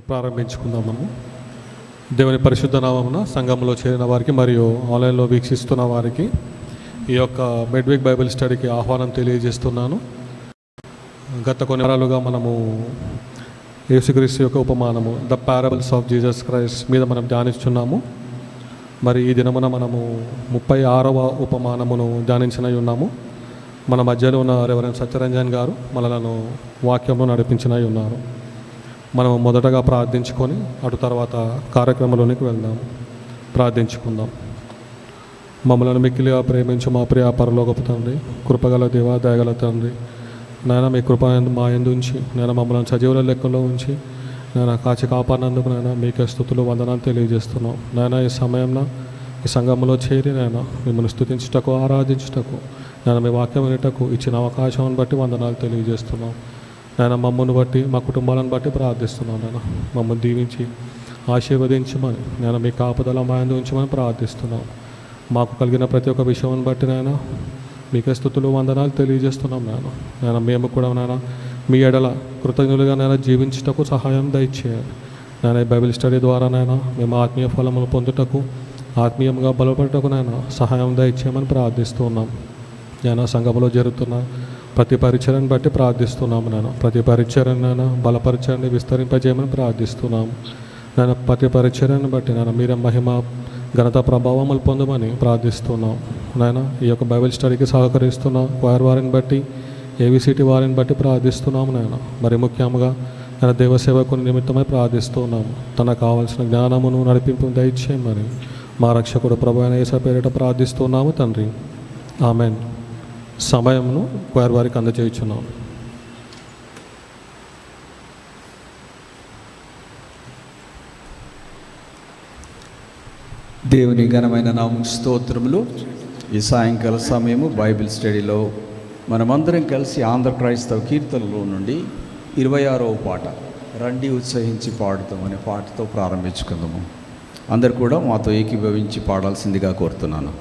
ప్రారంభించుకుందాము. దేవుని పరిశుద్ధ నామమున సంఘంలో చేరిన వారికి మరియు ఆన్లైన్లో వీక్షిస్తున్న వారికి ఈ యొక్క మిడ్వీక్ బైబిల్ స్టడీకి ఆహ్వానం తెలియజేస్తున్నాను. గత కొన్ని వారాలుగా మనము యేసుక్రీస్తు యొక్క ఉపమానము the parables of Jesus Christ మీద మనం ధ్యానిస్తున్నాము. మరి ఈ దినమున మనము 36వ ఉపమానమును ధ్యానించినై ఉన్నాము. మన మధ్యలో ఉన్న రెవరెండ్ సత్యరంజన్ గారు మనలను వాక్యంలో నడిపించినై ఉన్నారు. మనం మొదటగా ప్రార్థించుకొని అటు తర్వాత కార్యక్రమంలోనికి వెళ్దాం. ప్రార్థించుకుందాం. మమ్మల్ని మిక్కిలిగా ప్రేమించు మా ప్రియ పరలోకపు తండ్రి, కృపగల దేవ, దయగల తండ్రి, నాయన మీ కృప మా యందు ఉంచి నేను మమ్మల్ని సజీవుల లెక్కలో ఉంచి నేను కాచి కాపాడినందుకు నాయన మీకే స్తుతులు వందనాలు తెలియజేస్తున్నాం. నాయన ఈ సమయంలో ఈ సంఘంలో చేరి నాయన మిమ్మల్ని స్తుతించుటకు, ఆరాధించుటకు, నేను మీ వాక్యం వినుటకు ఇచ్చిన అవకాశం బట్టి వందనాలు తెలియజేస్తున్నాం. నేను మమ్మల్ని బట్టి మా కుటుంబాలను బట్టి ప్రార్థిస్తున్నాను. నేను మమ్మల్ని దీవించి ఆశీర్వదించమని నేను మీ కాపుదల మా యందు ఉంచమని ప్రార్థిస్తున్నాం. మాకు కలిగిన ప్రతి ఒక్క విషయం బట్టి నేను మీకే స్తుతులు వందనాలు తెలియజేస్తున్నాం. నేను మేము కూడా నాయన మీ ఎడల కృతజ్ఞులుగా నేను జీవించుటకు సహాయం దయచేయాలి. నేను ఈ బైబిల్ స్టడీ ద్వారా నాయన మేము ఆత్మీయ ఫలములు పొందుటకు, ఆత్మీయంగా బలపడటకు నేను సహాయం దయచేయమని ప్రార్థిస్తున్నాం. నేను సంఘంలో జరుగుతున్న ప్రతి పరిచర్యను బట్టి ప్రార్థిస్తున్నాము. నేను ప్రతి పరిచర్యను నేను బలపరచండి, విస్తరింపజేయమని ప్రార్థిస్తున్నాము. నేను ప్రతి పరిచర్యను బట్టి నేను మీరే మహిమ, ఘనత, ప్రభావములు పొందమని ప్రార్థిస్తున్నాం. నాయన ఈ యొక్క బైబిల్ స్టడీకి సహకరిస్తున్న క్వైర్ వారిని బట్టి, ఏవిసిటీ వారిని బట్టి ప్రార్థిస్తున్నాము. నాయన మరి ముఖ్యంగా నేను దేవసేవకుని నిమిత్తమై ప్రార్థిస్తున్నాము. తనకు కావాల్సిన జ్ఞానమును, నడిపింపు దయచేయమని మా రక్షకుడు ప్రభు అయిన యేసు పేరిట ప్రార్థిస్తున్నాము తండ్రి. ఆమెన్. సమయమును క్వైర్ వారికి అందజేయుచున్నాము. దేవుని ఘనమైన నామం స్తోత్రములు. ఈ సాయంకాల సమయము బైబిల్ స్టడీలో మనమందరం కలిసి ఆంధ్ర క్రైస్తవ కీర్తనలో నుండి 26వ పాట రండి ఉత్సహించి పాడుతాం అనే పాటతో ప్రారంభించుకుందాము. అందరు కూడా మాతో ఏకీభవించి పాడాల్సిందిగా కోరుతున్నాను.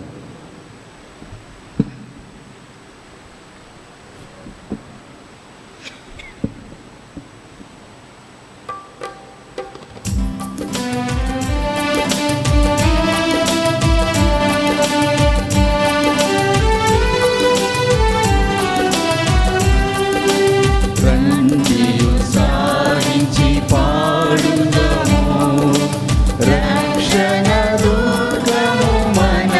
రక్షణ దుర్గము మన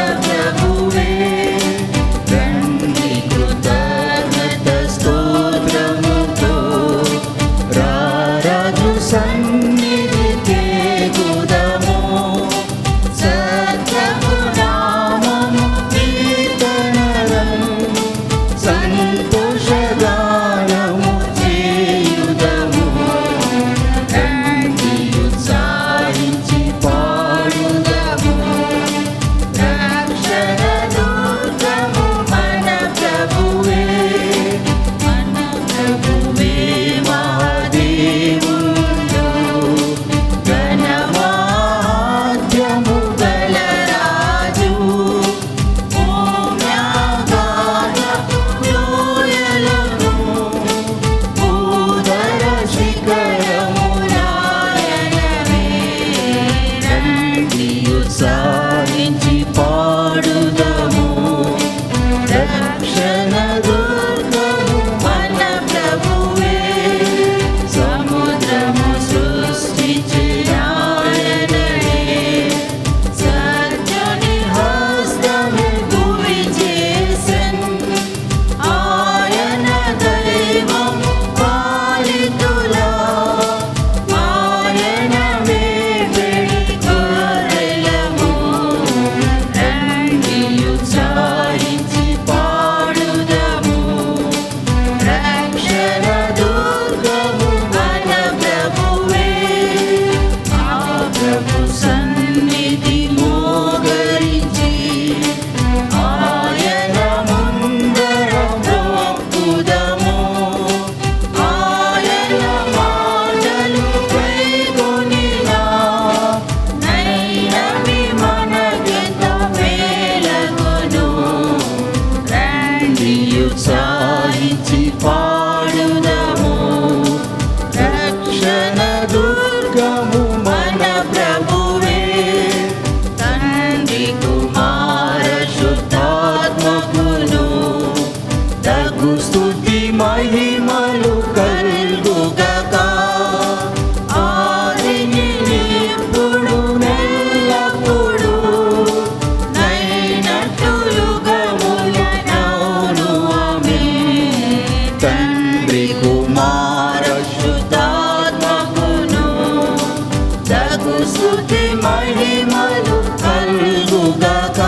స్తుతి మహిమలు కలుగుగాక.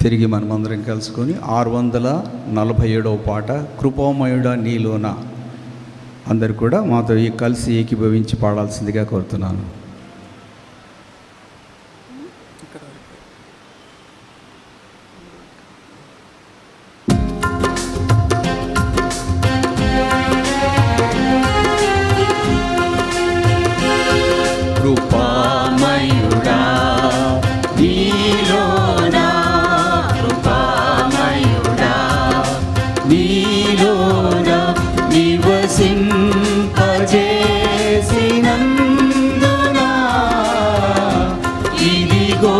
తిరిగి మనమందరం కలుసుకొని 647వ పాట కృపామయుడా నీలోన అందరు కూడా మాతో కలిసి ఏకీభవించి పాడాల్సిందిగా కోరుతున్నాను. కృపామయుడా నీలోనా, కృపామయుడా నీలోనా నివసింపజేసినందునా ఇదిగో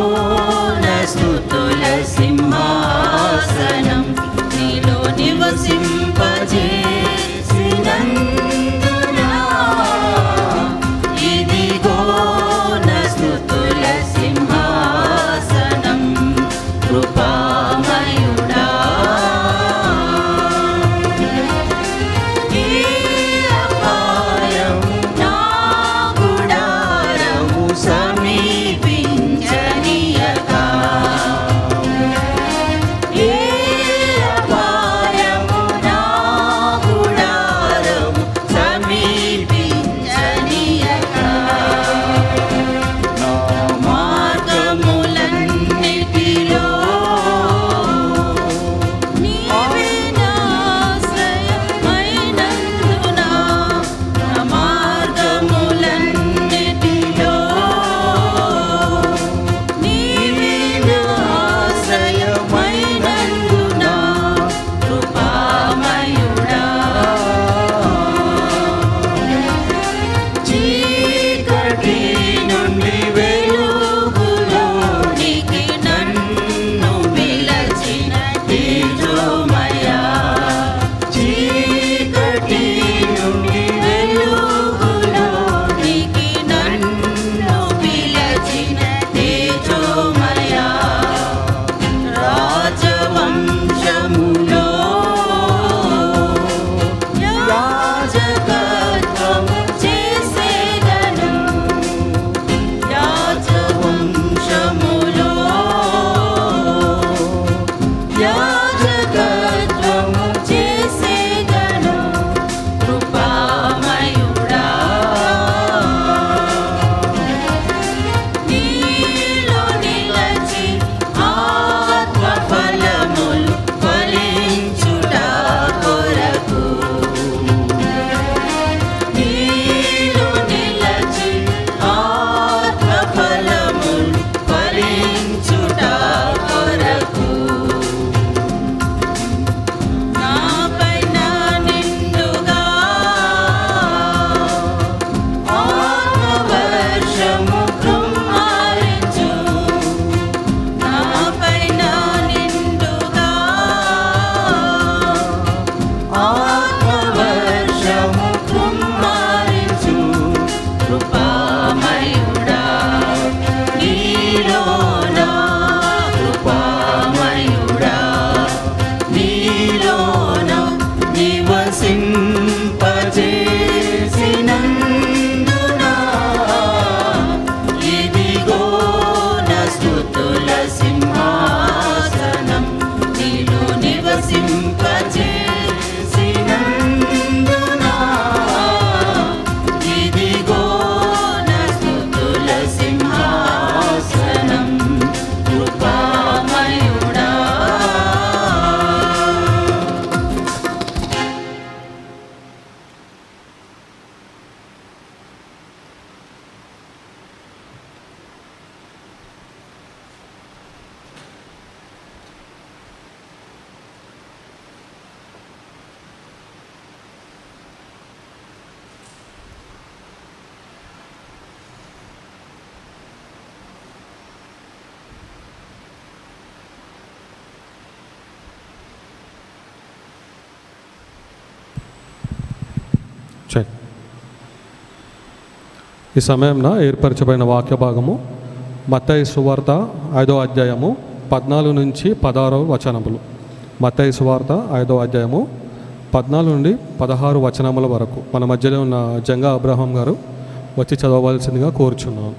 ఈ సమయంన ఏర్పరచబడిన వాక్య భాగము మత్తయి సువార్త 5వ అధ్యాయము 14 నుంచి 16 వచనములు. మత్తయి సువార్త 5వ అధ్యాయము 14 నుండి 16 వచనముల వరకు మన మధ్యలో ఉన్న జంగా అబ్రహాం గారు వచ్చి చదవవలసిందిగా కోరుచున్నాను.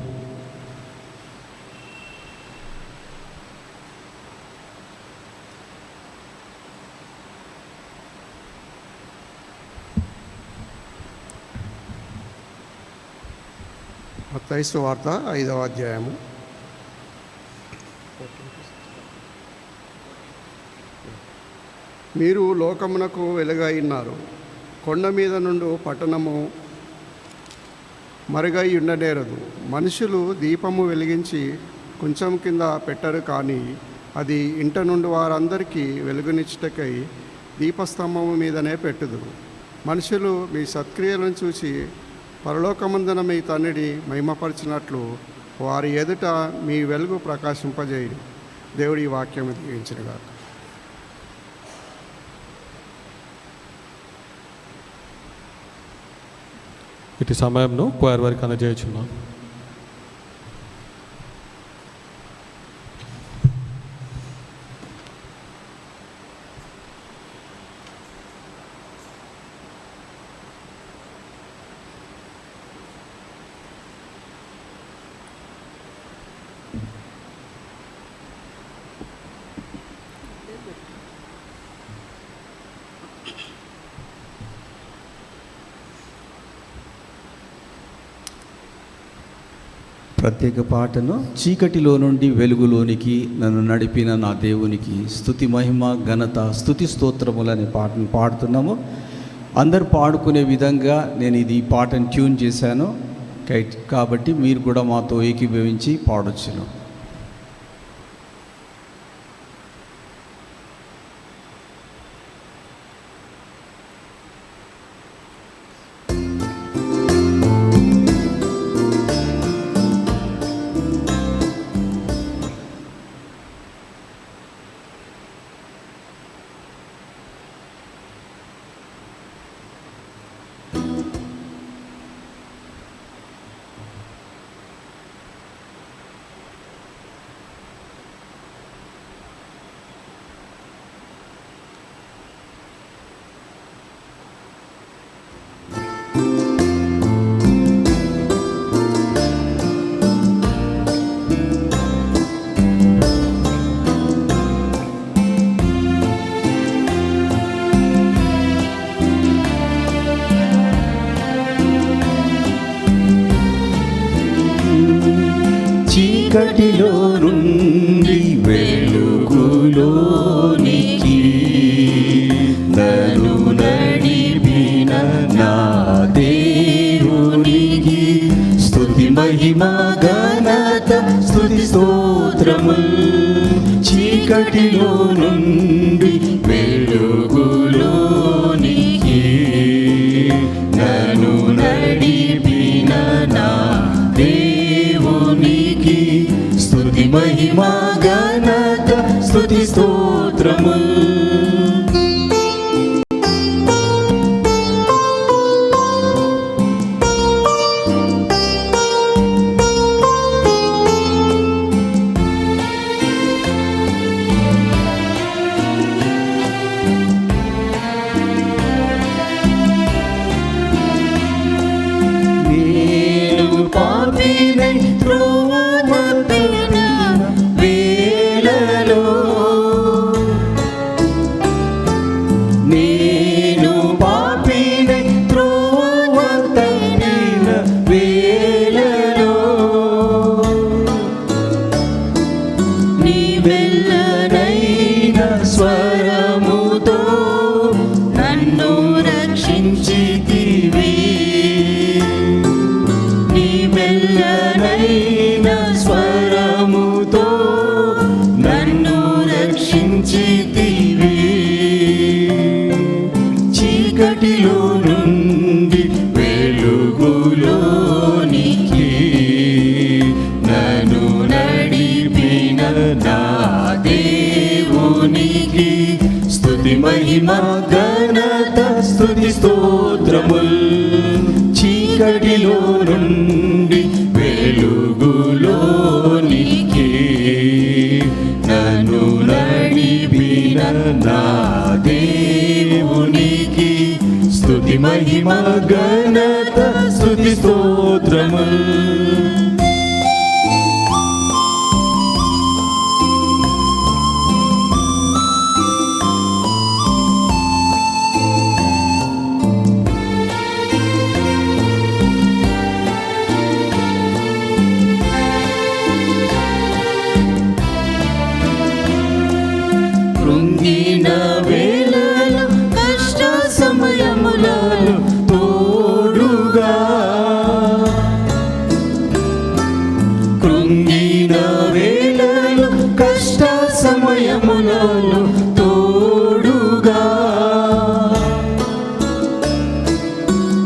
మత్తయి సువార్త 5వ అధ్యాయము. మీరు లోకమునకు వెలుగై ఉన్నారు. కొండ మీద నుండి పట్టణము మరుగై ఉండనేరదు. మనుషులు దీపము వెలిగించి కొంచెం కింద పెట్టరు, కానీ అది ఇంట నుండి వారందరికీ వెలుగునిచ్చుటకై దీపస్తంభము మీదనే పెట్టుదురు. మనుషులు మీ సత్క్రియలను చూసి పరలోకమందున మీ తండ్రిని మహిమపరిచినట్లు వారి ఎదుట మీ వెలుగు ప్రకాశింపజేయుడి. దేవుడి వాక్యము దీవించునుగాక. ఇటు సమయంలో క్వైర్ వారికి అందజేయుచున్నాను. ప్రత్యేక పాటను చీకటిలో నుండి వెలుగులోనికి నన్ను నడిపిన నా దేవునికి స్తుతి మహిమ ఘనత స్తుతి స్తోత్రములనే పాటను పాడుతున్నాము. అందరు పాడుకునే విధంగా నేను ఈ పాటను ట్యూన్ చేశాను కాబట్టి మీరు కూడా మాతో ఏకీభవించి పాడొచ్చును. చీకటిలో నుండి వెలుగులోనికి నన్ను నడిపిన నా దేవునికి స్తుతి మహిమ ఘనత స్తుతి స్తోత్రములు. చీకటిలో నుండి వెలుగులోనికి నన్ను నడిపిన నా దేవునికి స్తుతి మహిమ ఘనత స్తుతి స్తోత్రములు. పాపినై త్రోవ తప్పిన వేళలో నేను పాపినై త్రోవ తప్పిన వేళలో నీ వెల్లనైన స్వరముతో నన్ను రక్షించితివి. మెల్లనైన స్వరముతో నన్ను రక్షించితివి. చీకటిలో నుండి వెలుగులోనికి నన్ను నడిపిన నా దేవునికి స్తుతి మహిమ ఘనత స్తుతి స్తోత్రములు. చీకటిలో నుండి నా దేవునికి స్తుతి మహిమ ఘనత స్తుతి స్తోత్రములు. కృంగిన వేళలో కష్ట సమయములలో తోడుగా, కృంగిన వేళలో కష్ట సమయములలో తోడుగా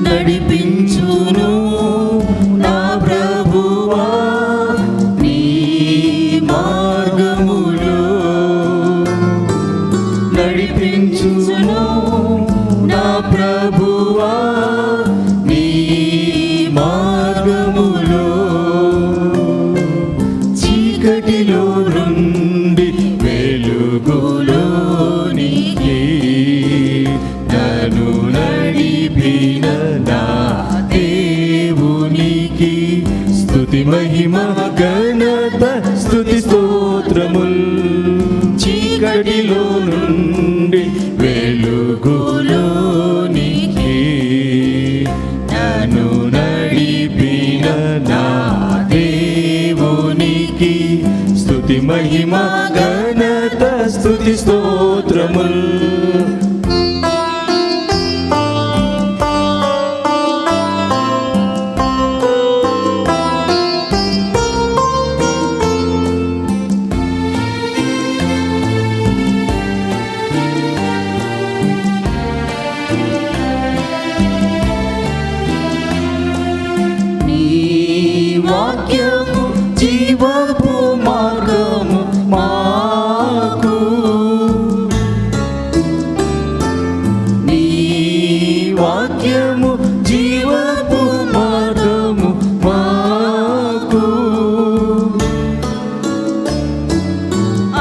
నడిపించును నా ప్రభువా నీ మార్గములో, నడిపించును నా ప్రభువా నీ మార్గములో. చీకటిలో నుండి వెలుగులోనికి నన్ను నడిపిన నా దేవునికి స్తుతి మహిమ ఘనత స్తుతి స్తోత్రముల్. చీకటిలో నుండి వెలుగులోనికి నన్ను నడిపిన నా దేవునికి స్తుతి మహిమ ఘనత స్తుతి స్తోత్రముల్. వాక్యము జీవపు మార్గము మాకు, నీ వాక్యము జీవపు మార్గము మాకు.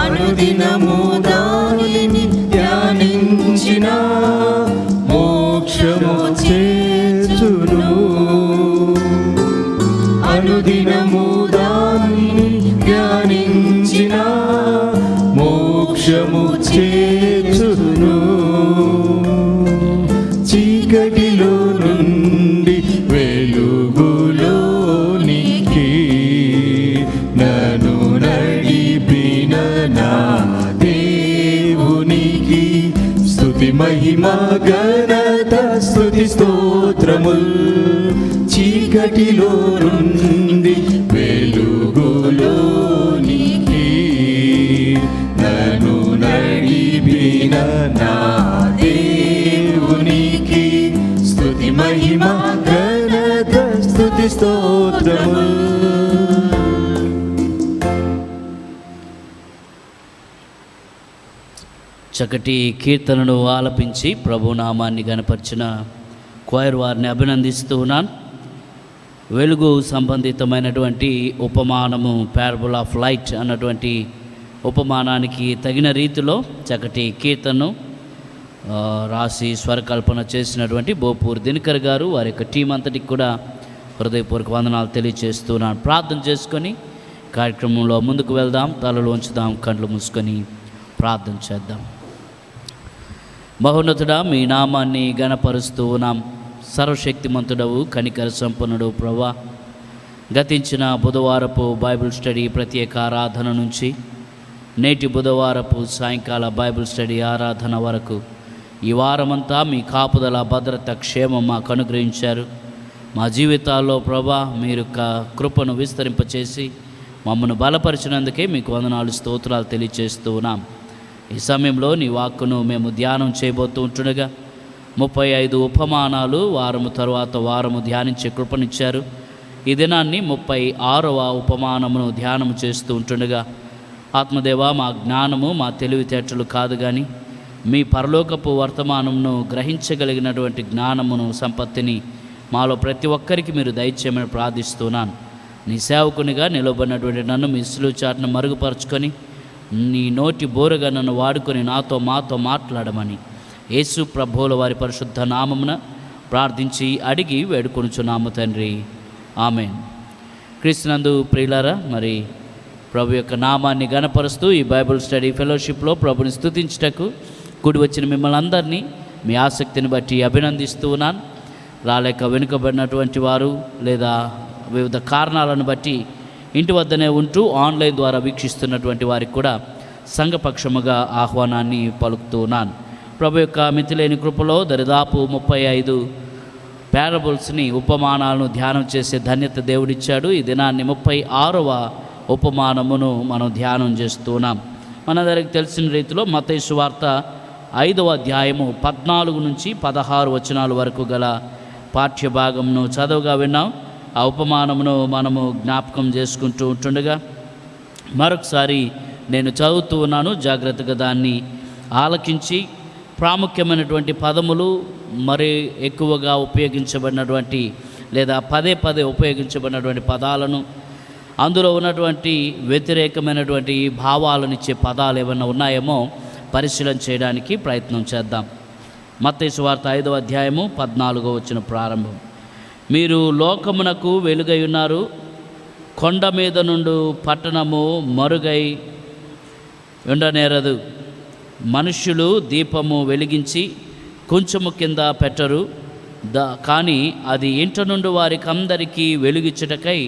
అనుదినము దానిని ధ్యానించిన మోక్షము చేర్చును, అనుదినము దానిని ధ్యానించిన మోక్షము చేర్చును. చీకటిలో నుండి వెలుగులోనికి నన్ను నడిపిన నా దేవునికి స్తుతి మహిమ ఘనత స్తుతి స్తోత్రముల్. చీకటిలో నుండి వెలుగులోనికి నన్ను నడిపిన నా దేవునికి స్తుతి మహిమ ఘనత స్తుతి స్తోత్రముల్. చక్కటి కీర్తనను ఆలపించి ప్రభునామాన్ని గణపరిచిన క్వైర్ వారిని అభినందిస్తూ ఉన్నాను. వెలుగు సంబంధితమైనటువంటి ఉపమానము ప్యారబుల్ ఆఫ్ లైట్ అన్నటువంటి ఉపమానానికి తగిన రీతిలో చక్కటి కీర్తనను రాసి స్వరకల్పన చేసినటువంటి బోపూర్ దినకర్ గారు వారి యొక్క టీం అంతటికి కూడా హృదయపూర్వక వందనాలు తెలియజేస్తున్నాను. ప్రార్థన చేసుకొని కార్యక్రమంలో ముందుకు వెళ్దాం. తలలు ఉంచుదాం, కళ్ళు మూసుకొని ప్రార్థన చేద్దాం. మహోన్నతుడా, మీ నామాన్ని గణపరుస్తూ ఉన్నాం. సర్వశక్తిమంతుడవు, కనికర సంపన్నుడు ప్రభువా, గతించిన బుధవారపు బైబిల్ స్టడీ ప్రత్యేక ఆరాధన నుంచి నేటి బుధవారపు సాయంకాల బైబిల్ స్టడీ ఆరాధన వరకు ఈ వారమంతా మీ కాపుదల, భద్రత, క్షేమం మాకు అనుగ్రహించారు. మా జీవితాల్లో ప్రభా మీరు కృపను విస్తరింపచేసి మమ్మల్ని బలపరిచినందుకే మీకు వందనాలు, స్తోత్రాలు తెలియజేస్తూ ఉన్నాం. ఈ సమయంలో నీ వాక్కును మేము ధ్యానం చేయబోతూ ఉంటుండగా 35 ఉపమానాలు వారము తరువాత వారము ధ్యానించే కృపనిచ్చారు. ఈ దినాన్ని 36వ ఉపమానమును ధ్యానం చేస్తూ ఉంటుండగా ఆత్మదేవ, మా జ్ఞానము మా తెలివితేటలు కాదు కానీ మీ పరలోకపు వర్తమానమును గ్రహించగలిగినటువంటి జ్ఞానమును, సంపత్తిని మాలో ప్రతి ఒక్కరికి మీరు దయచేయమని ప్రార్థిస్తున్నాను. నీ సేవకునిగా నిలబడినటువంటి నన్ను మీ సిలువ చాటును మరుగుపరుచుకొని నీ నోటి బోరగా నన్ను వాడుకొని మాతో మాట్లాడమని యేసు ప్రభువుల వారి పరిశుద్ధ నామమున ప్రార్థించి అడిగి వేడుకొనుచున్నాము తండ్రి, ఆమేన్. క్రీస్తునందు ప్రియులారా, మరి ప్రభు యొక్క నామాన్ని గణపరుస్తూ ఈ బైబిల్ స్టడీ ఫెలోషిప్లో ప్రభుని స్తుతించుటకు కూడి వచ్చిన మిమ్మల్ని అందరినీ మీ ఆసక్తిని బట్టి అభినందిస్తూ ఉన్నాను. రాలేక వెనుకబడినటువంటి వారు లేదా వివిధ కారణాలను బట్టి ఇంటి వద్దనే ఉంటూ ఆన్లైన్ ద్వారా వీక్షిస్తున్నటువంటి వారికి కూడా సంఘపక్షముగా ఆహ్వానాన్ని పలుకుతూ ఉన్నాను. ప్రభు యొక్క మితిలేని కృపలో దరిదాపు 35 పారబుల్స్ని, ఉపమానాలను ధ్యానం చేసే ధన్యత దేవుడిచ్చాడు. ఈ దినాన్ని 36వ ఉపమానమును మనం ధ్యానం చేస్తున్నాం. మనందరికి తెలిసిన రీతిలో మత్తయి సువార్త 5వ అధ్యాయము 14 నుంచి 16 వచనాల వరకు గల పాఠ్యభాగమును చదువుగా విన్నాం. ఆ ఉపమానమును మనము జ్ఞాపకం చేసుకుంటూ ఉంటుండగా మరొకసారి నేను చదువుతూ ఉన్నాను. జాగ్రత్తగా దాన్ని ఆలకించి ప్రాముఖ్యమైనటువంటి పదములు, మరి ఎక్కువగా ఉపయోగించబడినటువంటి లేదా పదే ఉపయోగించబడినటువంటి పదాలను, అందులో ఉన్నటువంటి వ్యతిరేకమైనటువంటి భావాలను ఇచ్చే పదాలు ఏమైనా ఉన్నాయేమో పరిశీలన చేయడానికి ప్రయత్నం చేద్దాం. మత్తయి సువార్త 5వ అధ్యాయము 14వ వచన ప్రారంభం. మీరు లోకమునకు వెలుగై ఉన్నారు. కొండ మీద నుండి పట్టణము మరుగై ఉండనేరదు. మనుష్యులు దీపము వెలిగించి కొంచెము కింద పెట్టరు, కానీ అది ఇంట నుండి వారికందరికీ వెలుగిచ్చుటకై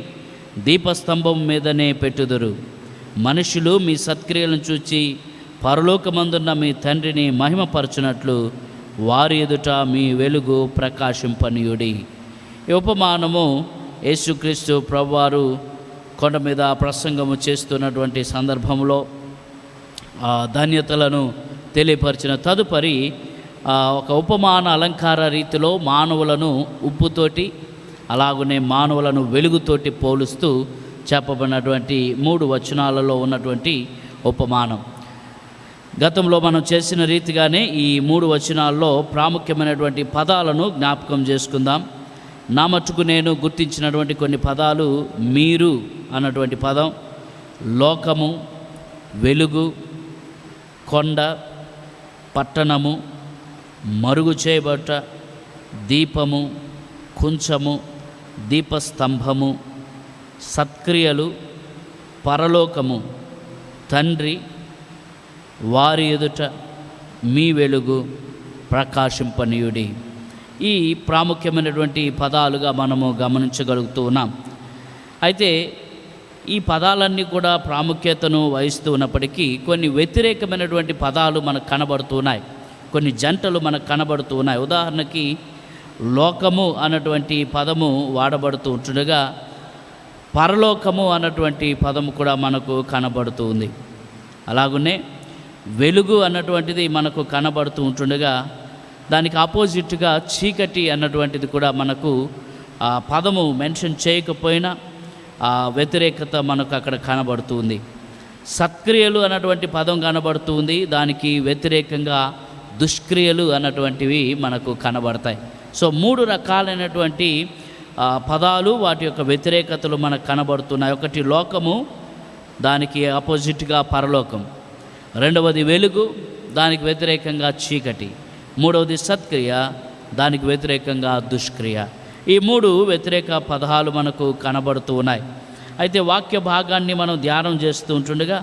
దీపస్తంభం మీదనే పెట్టుదురు. మనుషులు మీ సత్క్రియలను చూచి పరలోకమందున్న మీ తండ్రిని మహిమపరచునట్లు వారి ఎదుట మీ వెలుగు ప్రకాశింపనీయుడి. ఈ ఉపమానము యేసుక్రీస్తు ప్రభువారు కొండ మీద ప్రసంగము చేస్తున్నటువంటి సందర్భంలో ధన్యతలను తెలియపరిచిన తదుపరి ఒక ఉపమాన అలంకార రీతిలో మానవులను ఉప్పుతోటి, అలాగనే మానవులను వెలుగుతోటి పోలుస్తూ చెప్పబడినటువంటి 3 వచనాలలో ఉన్నటువంటి ఉపమానం. గతంలో మనం చేసిన రీతిగానే ఈ 3 వచనాల్లో ప్రాముఖ్యమైనటువంటి పదాలను జ్ఞాపకం చేసుకుందాం. నా మట్టుకు నేను గుర్తించినటువంటి కొన్ని పదాలు: మీరు అన్నటువంటి పదం, లోకము, వెలుగు, కొండ, పట్టణము, మరుగు చేయబట్ట, దీపము, కుంచము, దీపస్తంభము, సత్క్రియలు, పరలోకము, తండ్రి, వారి ఎదుట మీ వెలుగు ప్రకాశింపనీయుడి. ఈ ప్రాముఖ్యమైనటువంటి పదాలుగా మనము గమనించగలుగుతూ ఉన్నాం. అయితే ఈ పదాలన్నీ కూడా ప్రాముఖ్యతను వహిస్తూ ఉన్నప్పటికీ కొన్ని వ్యతిరేకమైనటువంటి పదాలు మనకు కనబడుతున్నాయి, కొన్ని జంటలు మనకు కనబడుతూ ఉన్నాయి. ఉదాహరణకి లోకము అన్నటువంటి పదము వాడబడుతూ ఉంటుండగా పరలోకము అన్నటువంటి పదము కూడా మనకు కనబడుతూ ఉంది. అలాగనే వెలుగు అన్నటువంటిది మనకు కనబడుతూ ఉంటుండగా దానికి ఆపోజిట్గా చీకటి అన్నటువంటిది కూడా మనకు ఆ పదము మెన్షన్ చేయకపోయినా ఆ వ్యతిరేకత మనకు అక్కడ కనబడుతుంది. సత్క్రియలు అన్నటువంటి పదం కనబడుతుంది, దానికి వ్యతిరేకంగా దుష్క్రియలు అన్నటువంటివి మనకు కనబడతాయి. సో 3 రకాలైనటువంటి పదాలు, వాటి యొక్క వ్యతిరేకతలు మనకు కనబడుతున్నాయి. ఒకటి లోకము, దానికి ఆపోజిట్గా పరలోకం. రెండవది వెలుగు, దానికి వ్యతిరేకంగా చీకటి. మూడవది సత్క్రియ, దానికి వ్యతిరేకంగా దుష్క్రియ. ఈ 3 వ్యతిరేక పదాలు మనకు కనబడుతూ ఉన్నాయి. అయితే వాక్య భాగాన్ని మనం ధ్యానం చేస్తూ ఉంటుండగా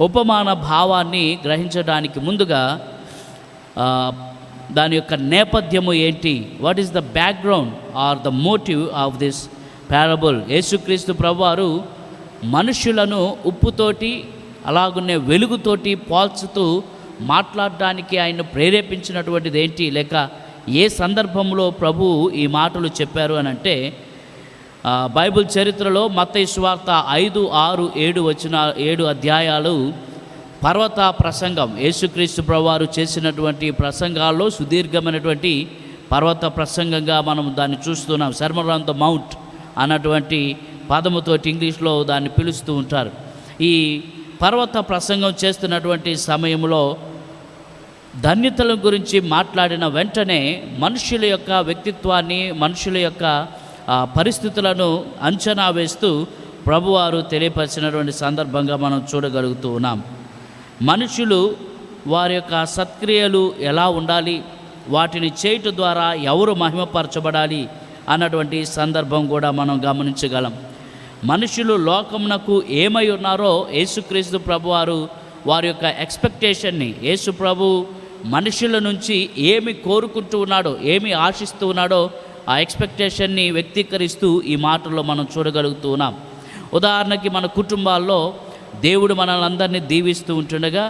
ఉపమాన భావాన్ని గ్రహించడానికి ముందుగా దాని యొక్క నేపథ్యము ఏంటి, what is the background or the motive of this parable. యేసుక్రీస్తు ప్రభువారు మనుషులను ఉప్పుతోటి అలాగనే వెలుగుతోటి పోల్చుతూ మాట్లాడడానికి ఆయన ప్రేరేపించినటువంటిది ఏంటి, లేక ఏ సందర్భంలో ప్రభువు ఈ మాటలు చెప్పారు అని అంటే, బైబిల్ చరిత్రలో మత్తయి సువార్త 5, 6, 7 అధ్యాయాలు పర్వత ప్రసంగం. యేసుక్రీస్తు ప్రభువారు చేసినటువంటి ప్రసంగాల్లో సుదీర్ఘమైనటువంటి పర్వత ప్రసంగంగా మనం దాన్ని చూస్తున్నాం. సర్మన్ ఆన్ ద మౌంట్ అన్నటువంటి పదముతోటి ఇంగ్లీష్లో దాన్ని పిలుస్తూ ఉంటారు. ఈ పర్వత ప్రసంగం చేస్తున్నటువంటి సమయంలో ధన్యతల గురించి మాట్లాడిన వెంటనే మనుషుల యొక్క వ్యక్తిత్వాన్ని, మనుషుల యొక్క పరిస్థితులను అంచనా వేస్తూ ప్రభువారు తెలియపరిచినటువంటి సందర్భంగా మనం చూడగలుగుతూ ఉన్నాం. మనుషులు వారి యొక్క సత్క్రియలు ఎలా ఉండాలి, వాటిని చేయటం ద్వారా ఎవరు మహిమపరచబడాలి అన్నటువంటి సందర్భం కూడా మనం గమనించగలం. మనుషులు లోకమునకు ఏమై ఉన్నారో యేసుక్రీస్తు ప్రభువారు వారి యొక్క ఎక్స్పెక్టేషన్ని, యేసు ప్రభు మనుషుల నుంచి ఏమి కోరుకుంటూ ఉన్నాడో, ఏమి ఆశిస్తూ ఉన్నాడో ఆ ఎక్స్పెక్టేషన్ని వ్యక్తీకరిస్తూ ఈ మాటల్లో మనం చూడగలుగుతూ ఉన్నాం. ఉదాహరణకి మన కుటుంబాల్లో దేవుడు మనల్ని అందరినీ దీవిస్తూ ఉంటుండగా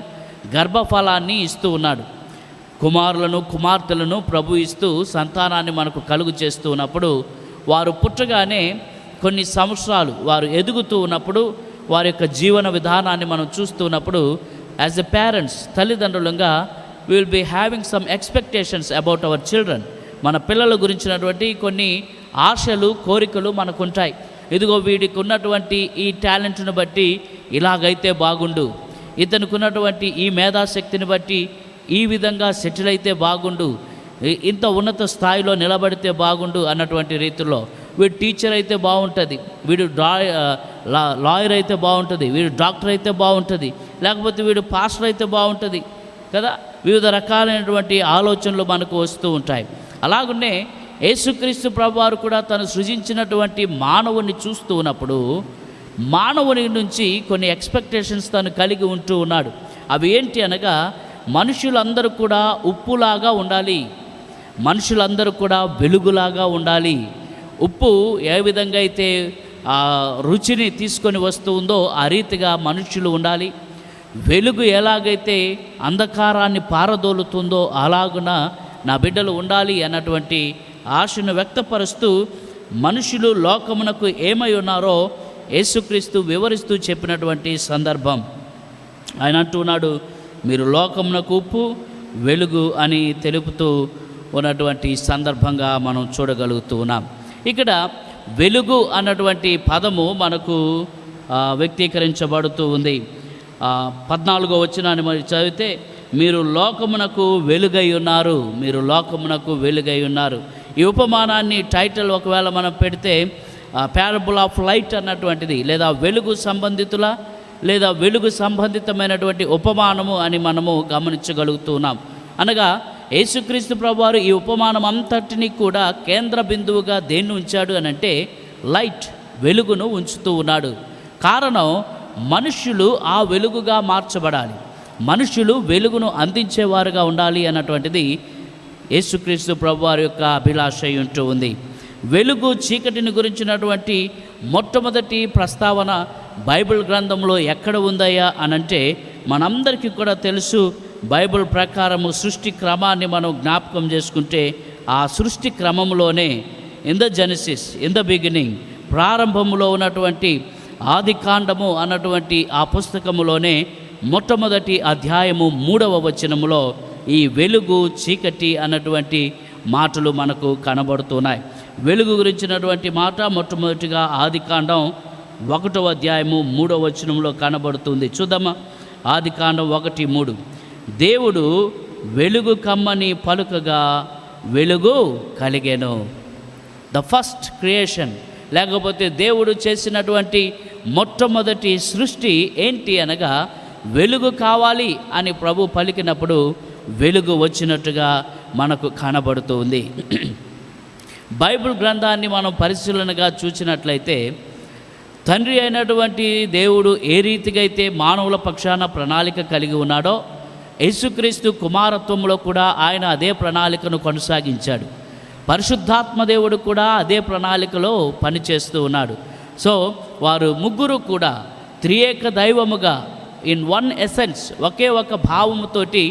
గర్భఫలాన్ని ఇస్తూ ఉన్నాడు. కుమారులను కుమార్తెలను ప్రభు ఇస్తూ సంతానాన్ని మనకు కలుగు చేస్తూ ఉన్నప్పుడు, వారు పుట్టగానే కొన్ని సంవత్సరాలు వారు ఎదుగుతూ ఉన్నప్పుడు వారి యొక్క జీవన విధానాన్ని మనం చూస్తూ ఉన్నప్పుడు యాజ్ ఎ పేరెంట్స్, తల్లిదండ్రులుగా will be having some expectations about our children. మన పిల్లల గురించినటువంటి కొన్ని ఆశలు, కోరికలు మనకుంటాయి. ఇదిగో వీడికి ఉన్నటువంటి ఈ టాలెంట్ను బట్టి ఇలాగైతే బాగుండు, ఇతనికి ఉన్నటువంటి ఈ మేధాశక్తిని బట్టి ఈ విధంగా సెటిల్ అయితే బాగుండు, ఇంత ఉన్నత స్థాయిలో నిలబడితే బాగుండు అన్నటువంటి రీతిలో, వీడు టీచర్ అయితే బాగుంటుంది, వీడు లాయర్ అయితే బాగుంటుంది, వీడు డాక్టర్ అయితే బాగుంటుంది, లేకపోతే వీడు పాస్టర్ అయితే బాగుంటుంది కదా. వివిధ రకాలైనటువంటి ఆలోచనలు మనకు వస్తూ ఉంటాయి. అలాగనే యేసుక్రీస్తు ప్రభువారు కూడా తను సృజించినటువంటి మానవుని చూస్తూ ఉన్నప్పుడు మానవుని నుంచి కొన్ని ఎక్స్పెక్టేషన్స్ తను కలిగి ఉంటూ ఉన్నాడు. అవి ఏంటి అనగా, మనుషులందరూ కూడా ఉప్పులాగా ఉండాలి, మనుషులందరూ కూడా వెలుగులాగా ఉండాలి. ఉప్పు ఏ విధంగా అయితే రుచిని తీసుకొని వస్తుందో ఆ రీతిగా మనుషులు ఉండాలి. వెలుగు ఎలాగైతే అంధకారాన్ని పారదోలుతుందో అలాగున నా బిడ్డలు ఉండాలి అన్నటువంటి ఆశను వ్యక్తపరుస్తూ మనుషులు లోకమునకు ఏమై ఉన్నారో యేసుక్రీస్తు వివరిస్తూ చెప్పినటువంటి సందర్భం. ఆయన అంటున్నాడు, మీరు లోకమునకు ఉప్పు వెలుగు అని తెలుపుతూ ఉన్నటువంటి సందర్భంగా మనం చూడగలుగుతూ ఉన్నాం. ఇక్కడ వెలుగు అన్నటువంటి పదము మనకు వ్యక్తీకరించబడుతూ ఉంది. 14వ వచనాన్ని మరి చదివితే, మీరు లోకమునకు వెలుగై ఉన్నారు, మీరు లోకమునకు వెలుగై ఉన్నారు. ఈ ఉపమానాన్ని టైటిల్ ఒకవేళ మనం పెడితే ప్యారబుల్ ఆఫ్ లైట్ అన్నటువంటిది, లేదా వెలుగు సంబంధితుల లేదా వెలుగు సంబంధితమైనటువంటి ఉపమానము అని మనము గమనించగలుగుతున్నాం. అనగా యేసుక్రీస్తు ప్రభువారు ఈ ఉపమానం అంతటినీ కూడా కేంద్ర బిందువుగా దేన్ని ఉంచాడు అని అంటే లైట్, వెలుగును ఉంచుతూ ఉన్నాడు. కారణం, మనుష్యులు ఆ వెలుగుగా మార్చబడాలి, మనుష్యులు వెలుగును అందించేవారుగా ఉండాలి అన్నటువంటిది యేసుక్రీస్తు ప్రభువారి యొక్క అభిలాష ఉంటూ ఉంది. వెలుగు చీకటిని గురించినటువంటి మొట్టమొదటి ప్రస్తావన బైబిల్ గ్రంథంలో ఎక్కడ ఉందయ్యా అనంటే, మనందరికీ కూడా తెలుసు, బైబిల్ ప్రకారము సృష్టి క్రమాన్ని మనం జ్ఞాపకం చేసుకుంటే ఆ సృష్టి క్రమంలోనే in the Genesis, in the beginning, ప్రారంభంలో ఉన్నటువంటి ఆది కాండము అన్నటువంటి ఆ పుస్తకములోనే మొట్టమొదటి అధ్యాయము 3వ వచనములో ఈ వెలుగు చీకటి అన్నటువంటి మాటలు మనకు కనబడుతున్నాయి. వెలుగు గురించినటువంటి మాట మొట్టమొదటిగా ఆది కాండం 1వ అధ్యాయము 3వ వచనంలో కనబడుతుంది. చూద్దామా, ఆది కాండం 1:3. దేవుడు వెలుగు కమ్మని పలుకగా వెలుగు కలిగెను. ద ఫస్ట్ క్రియేషన్, లేకపోతే దేవుడు చేసినటువంటి మొట్టమొదటి సృష్టి ఏంటి అనగా వెలుగు కావాలి అని ప్రభు పలికినప్పుడు వెలుగు వచ్చినట్టుగా మనకు కనబడుతుంది. బైబిల్ గ్రంథాన్ని మనం పరిశీలనగా చూసినట్లయితే తండ్రి అయినటువంటి దేవుడు ఏ రీతిగా అయితే మానవుల పక్షాన ప్రణాళిక కలిగి ఉన్నాడో, యేసుక్రీస్తు కుమారత్వంలో కూడా ఆయన అదే ప్రణాళికను కొనసాగించాడు. పరిశుద్ధాత్మ దేవుడు కూడా అదే ప్రణాళికలో పనిచేస్తూ ఉన్నాడు. సో వారు ముగ్గురు కూడా త్రియేక దైవముగా ఇన్ వన్ ఎసెన్స్, ఒకే ఒక భావముతోటి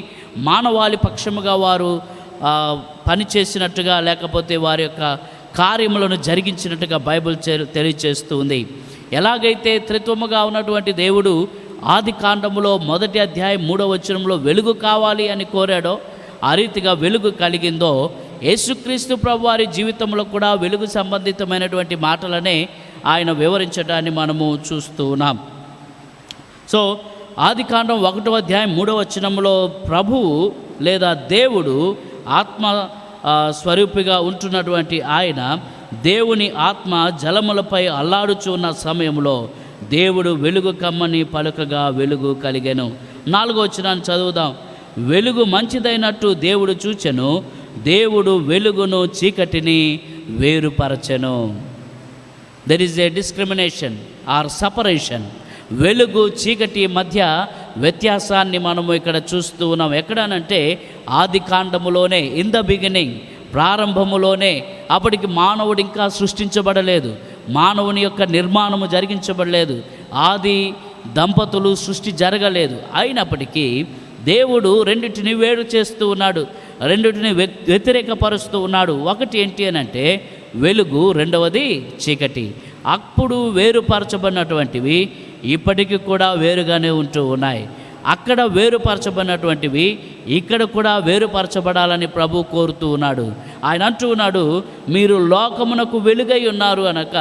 మానవాళి పక్షముగా వారు పనిచేసినట్టుగా, లేకపోతే వారి యొక్క కార్యములను జరిగించినట్టుగా బైబిల్ తెలియచేస్తూ ఉంది. ఎలాగైతే త్రిత్వముగా ఉన్నటువంటి దేవుడు ఆది కాండములో 1వ అధ్యాయం 3వ వచనంలో వెలుగు కావాలి అని కోరాడో, ఆ రీతిగా వెలుగు కలిగిందో యేసుక్రీస్తు ప్రభువారి జీవితంలో కూడా వెలుగు సంబంధితమైనటువంటి మాటలనే ఆయన వివరించడాన్ని మనము చూస్తూ ఉన్నాం. సో ఆది కాండం 1వ అధ్యాయం 3వ వచనంలో ప్రభువు లేదా దేవుడు ఆత్మ స్వరూపిగా ఉంటున్నటువంటి ఆయన, దేవుని ఆత్మ జలములపై అల్లాడుచున్న సమయంలో దేవుడు వెలుగు కమ్మని పలుకగా వెలుగు కలిగెను. 4వ వచనాన్ని చదువుదాం. వెలుగు మంచిదైనట్టు దేవుడు చూచెను, దేవుడు వెలుగును చీకటిని వేరుపరచెను. There is a discrimination or separation. వెలుగు చీకటి మధ్య వ్యత్యాసాన్ని మనము ఇక్కడ చూస్తూ ఉన్నాం. ఎక్కడనంటే ఆది కాండములోనే, ఇన్ ద బిగినింగ్, ప్రారంభములోనే. అప్పటికి మానవుడు ఇంకా సృష్టించబడలేదు, మానవుని యొక్క నిర్మాణము జరిగించబడలేదు, ఆది దంపతులు సృష్టి జరగలేదు. అయినప్పటికీ దేవుడు రెండింటిని వేరు చేస్తూ ఉన్నాడు, రెండింటిని వ్యతిరేకపరుస్తూ ఉన్నాడు. ఒకటి ఏంటి అని అంటే వెలుగు, రెండవది చీకటి. అప్పుడు వేరుపరచబడినటువంటివి ఇప్పటికీ కూడా వేరుగానే ఉంటూ ఉన్నాయి. అక్కడ వేరుపరచబడినటువంటివి ఇక్కడ కూడా వేరుపరచబడాలని ప్రభు కోరుతూ ఉన్నాడు. ఆయన అంటూ ఉన్నాడు, మీరు లోకమునకు వెలుగై ఉన్నారు అనక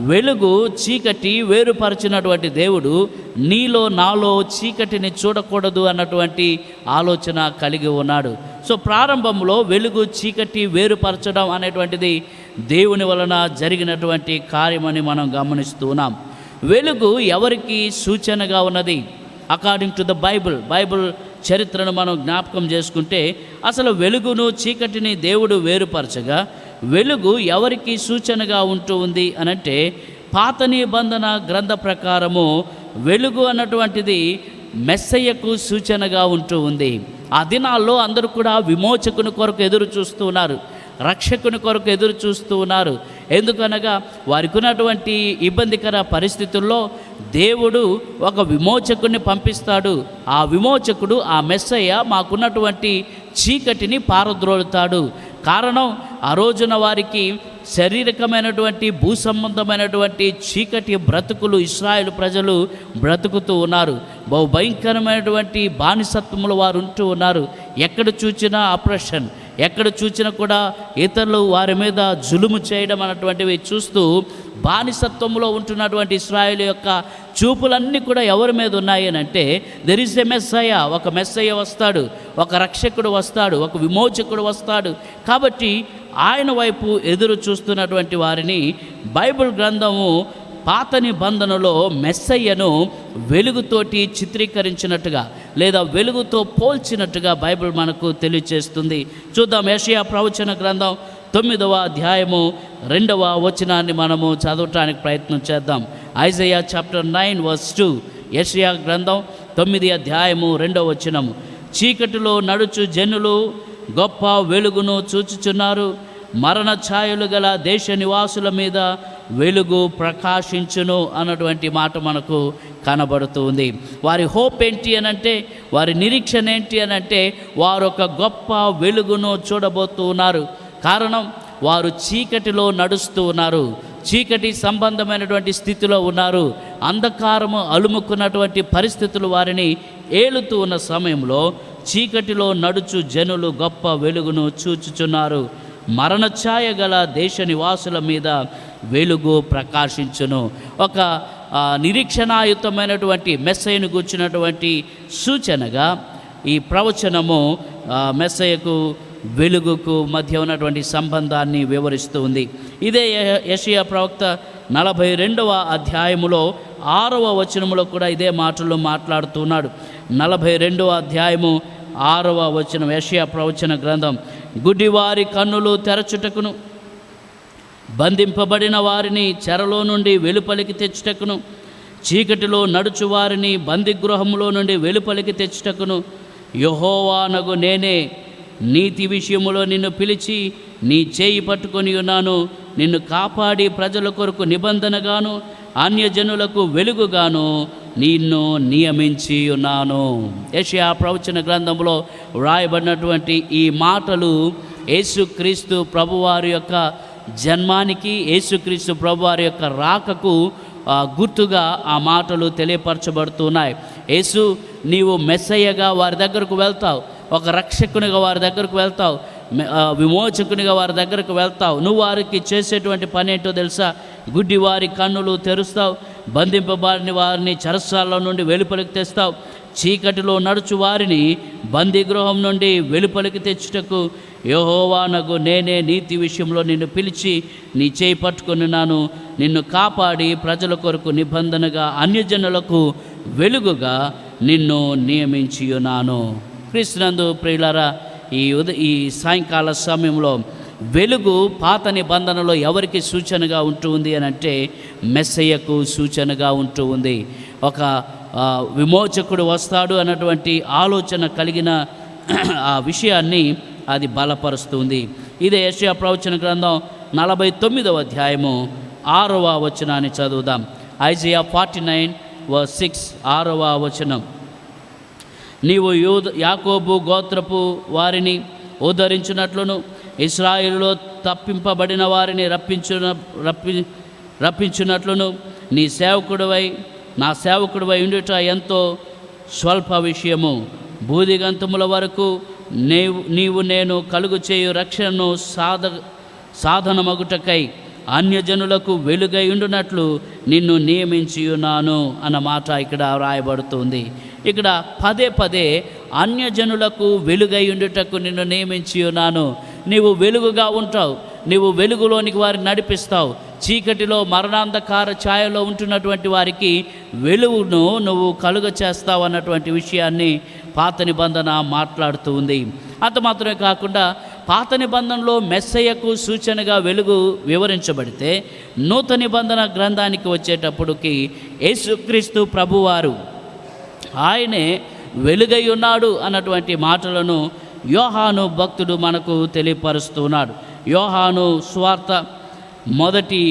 వెలుగు చీకటి వేరుపరిచినటువంటి దేవుడు నీలో నాలో చీకటిని చూడకూడదు అన్నటువంటి ఆలోచన కలిగి ఉన్నాడు. సో ప్రారంభంలో వెలుగు చీకటి వేరుపరచడం అనేటువంటిది దేవుని వలన జరిగినటువంటి కార్యమని మనం గమనిస్తూ ఉన్నాం. వెలుగు ఎవరికి సూచనగా ఉన్నది? అకార్డింగ్ టు ద బైబిల్ చరిత్రను మనం జ్ఞాపకం చేసుకుంటే అసలు వెలుగును చీకటిని దేవుడు వేరుపరచగా వెలుగు ఎవరికి సూచనగా ఉంటూ ఉంది అనంటే పాత నిబంధన గ్రంథ ప్రకారము వెలుగు అన్నటువంటిది మెస్సయ్యకు సూచనగా ఉంటూ ఉంది. ఆ దినాల్లో అందరూ కూడా విమోచకుని కొరకు ఎదురు చూస్తూ ఉన్నారు, రక్షకుని కొరకు ఎదురు చూస్తూ ఉన్నారు. ఎందుకనగా వారికి ఉన్నటువంటి ఇబ్బందికర పరిస్థితుల్లో దేవుడు ఒక విమోచకుడిని పంపిస్తాడు. ఆ విమోచకుడు, ఆ మెస్సయ్య మాకున్నటువంటి చీకటిని పారద్రోలుతాడు. కారణం, ఆ రోజున వారికి శారీరకమైనటువంటి భూ సంబంధమైనటువంటి చీకటి బ్రతుకులు ఇశ్రాయేలు ప్రజలు బ్రతుకుతూ ఉన్నారు. బహు భయంకరమైనటువంటి బానిసత్వములు వారు ఉంటూ ఉన్నారు. ఎక్కడ చూచినా అప్రెషన్, ఎక్కడ చూచినా కూడా ఇతరులు వారి మీద జులుము చేయడం అన్నటువంటివి చూస్తూ బానిసత్వంలో ఉంటున్నటువంటి ఇశ్రాయేలు యొక్క చూపులన్నీ కూడా ఎవరి మీద ఉన్నాయి అని అంటే దెర్ ఈజ్ ఎ మెస్సయ్య. ఒక మెస్సయ్య వస్తాడు, ఒక రక్షకుడు వస్తాడు, ఒక విమోచకుడు వస్తాడు. కాబట్టి ఆయన వైపు ఎదురు చూస్తున్నటువంటి వారిని బైబిల్ గ్రంథము పాత నిబంధనలో మెస్సయ్యను వెలుగుతోటి చిత్రీకరించినట్టుగా లేదా వెలుగుతో పోల్చినట్టుగా బైబిల్ మనకు తెలియచేస్తుంది. చూద్దాం, యెషయా ప్రవచన గ్రంథం 9వ అధ్యాయము 2వ వచనాన్ని మనము చదవటానికి ప్రయత్నం చేద్దాం. Isaiah chapter 9 verse 2. యెషయా గ్రంథం 9వ అధ్యాయము 2వ వచనము. చీకటిలో నడుచు జనులు గొప్ప వెలుగును చూచుచున్నారు, మరణ ఛాయలు గల దేశ నివాసుల మీద వెలుగు ప్రకాశించును అన్నటువంటి మాట మనకు కనబడుతుంది. వారి హోప్ ఏంటి అనంటే, వారి నిరీక్షణ ఏంటి అనంటే వారు ఒక గొప్ప వెలుగును చూడబోతూ ఉన్నారు. కారణం, వారు చీకటిలో నడుస్తూ ఉన్నారు, చీకటి సంబంధమైనటువంటి స్థితిలో ఉన్నారు. అంధకారము అలుముకున్నటువంటి పరిస్థితులు వారిని ఏలుతూ ఉన్న సమయంలో చీకటిలో నడుచు జనులు గొప్ప వెలుగును చూచుచున్నారు, మరణఛాయ గల దేశ నివాసుల మీద వెలుగు ప్రకాశించును. ఒక నిరీక్షణాయుతమైనటువంటి మెస్సయ్యను గూర్చినటువంటి సూచనగా ఈ ప్రవచనము మెస్సయ్యకు వెలుగుకు మధ్య ఉన్నటువంటి సంబంధాన్ని వివరిస్తూ ఉంది. ఇదే యెషయా ప్రవక్త 42వ అధ్యాయములో 6వ వచనములో కూడా ఇదే మాటలు మాట్లాడుతున్నాడు. 42వ అధ్యాయము 6వ వచనం, యెషయా ప్రవచన గ్రంథం. గుడ్డివారి కన్నులు తెరచుటకును, బంధింపబడిన వారిని చెరలో నుండి వెలుపలికి తెచ్చుటకును, చీకటిలో నడుచు వారిని బందిగృహములో నుండి వెలుపలికి తెచ్చుటకును యెహోవానగు నేనే నీతి విషయములో నిన్ను పిలిచి నీ చేయి పట్టుకొని ఉన్నాను, నిన్ను కాపాడి ప్రజల కొరకు నిబంధనగాను అన్యజనులకు వెలుగుగాను నిన్ను నియమించి ఉన్నాను. యెషయా ప్రవచన గ్రంథంలో వ్రాయబడినటువంటి ఈ మాటలు యేసుక్రీస్తు ప్రభువారి యొక్క జన్మానికి, యేసుక్రీస్తు ప్రభువారి యొక్క రాకకు గుర్తుగా ఆ మాటలు తెలియపరచబడుతున్నాయి. యేసు, నీవు మెస్సయ్యగా వారి దగ్గరకు వెళ్తావు, ఒక రక్షకునిగా వారి దగ్గరకు వెళ్తావు, విమోచకునిగా వారి దగ్గరకు వెళ్తావు. నువ్వు వారికి చేసేటువంటి పని ఏంటో తెలుసా? గుడ్డి వారి కన్నులు తెరుస్తావు, బంధింపబడిన వారిని చెరసాలలో నుండి వెలుపలికి తెస్తావు, చీకటిలో నడుచు వారిని బందీగృహం నుండి వెలుపలికి తెచ్చుటకు యెహోవానగు నేనే నీతి విషయంలో నిన్ను పిలిచి నీ చేయి పట్టుకొనున్నాను, నిన్ను కాపాడి ప్రజల కొరకు నిబంధనగా అన్యజనులకు వెలుగుగా నిన్ను నియమించి ఉన్నాను. క్రీస్తునందు ప్రియులారా, ఈ సాయంకాల సమయంలో వెలుగు పాత నిబంధనలో ఎవరికి సూచనగా ఉంటూ ఉంది అని అంటే మెస్సయ్యకు సూచనగా ఉంటూ ఉంది. ఒక విమోచకుడు వస్తాడు అన్నటువంటి ఆలోచన కలిగిన ఆ విషయాన్ని అది బలపరుస్తుంది. ఇదే యెషయా ప్రవచన గ్రంథం 49వ అధ్యాయము 6వ వచనాన్ని చదువుదాం. ఐజయా 49:6 6వ వచనం. నీవు యాకోబు గోత్రపు వారిని ఉద్ధరించినట్లును ఇశ్రాయేలులో తప్పింపబడిన వారిని రప్పించినట్లును నా సేవకుడివై ఉండుట ఎంతో స్వల్ప విషయము. బూదిగంతముల వరకు నేను కలుగు చేయు రక్షణను సాధనమగుటకై అన్యజనులకు వెలుగై ఉండునట్లు నిన్ను నియమించి ఉన్నాను అన్న మాట ఇక్కడ రాయబడుతుంది. ఇక్కడ పదే పదే అన్యజనులకు వెలుగై ఉండుటకు నిన్ను నియమించి ఉన్నాను. నీవు వెలుగుగా ఉంటావు, నీవు వెలుగులోనికి వారిని నడిపిస్తావు. చీకటిలో మరణాంధకార ఛాయలో ఉంటున్నటువంటి వారికి వెలుగును నువ్వు కలుగ చేస్తావు అన్నటువంటి విషయాన్ని పాత నిబంధన మాట్లాడుతూ ఉంది. అంత మాత్రమే కాకుండా పాత నిబంధనలో మెస్సయ్యకు సూచనగా వెలుగు వివరించబడితే నూతన నిబంధన గ్రంథానికి వచ్చేటప్పటికి యేసుక్రీస్తు ప్రభువారు ఆయనే వెలుగై ఉన్నాడు అన్నటువంటి మాటలను యోహాను భక్తుడు మనకు తెలియపరుస్తున్నాడు. యోహాను సువార్త 1వ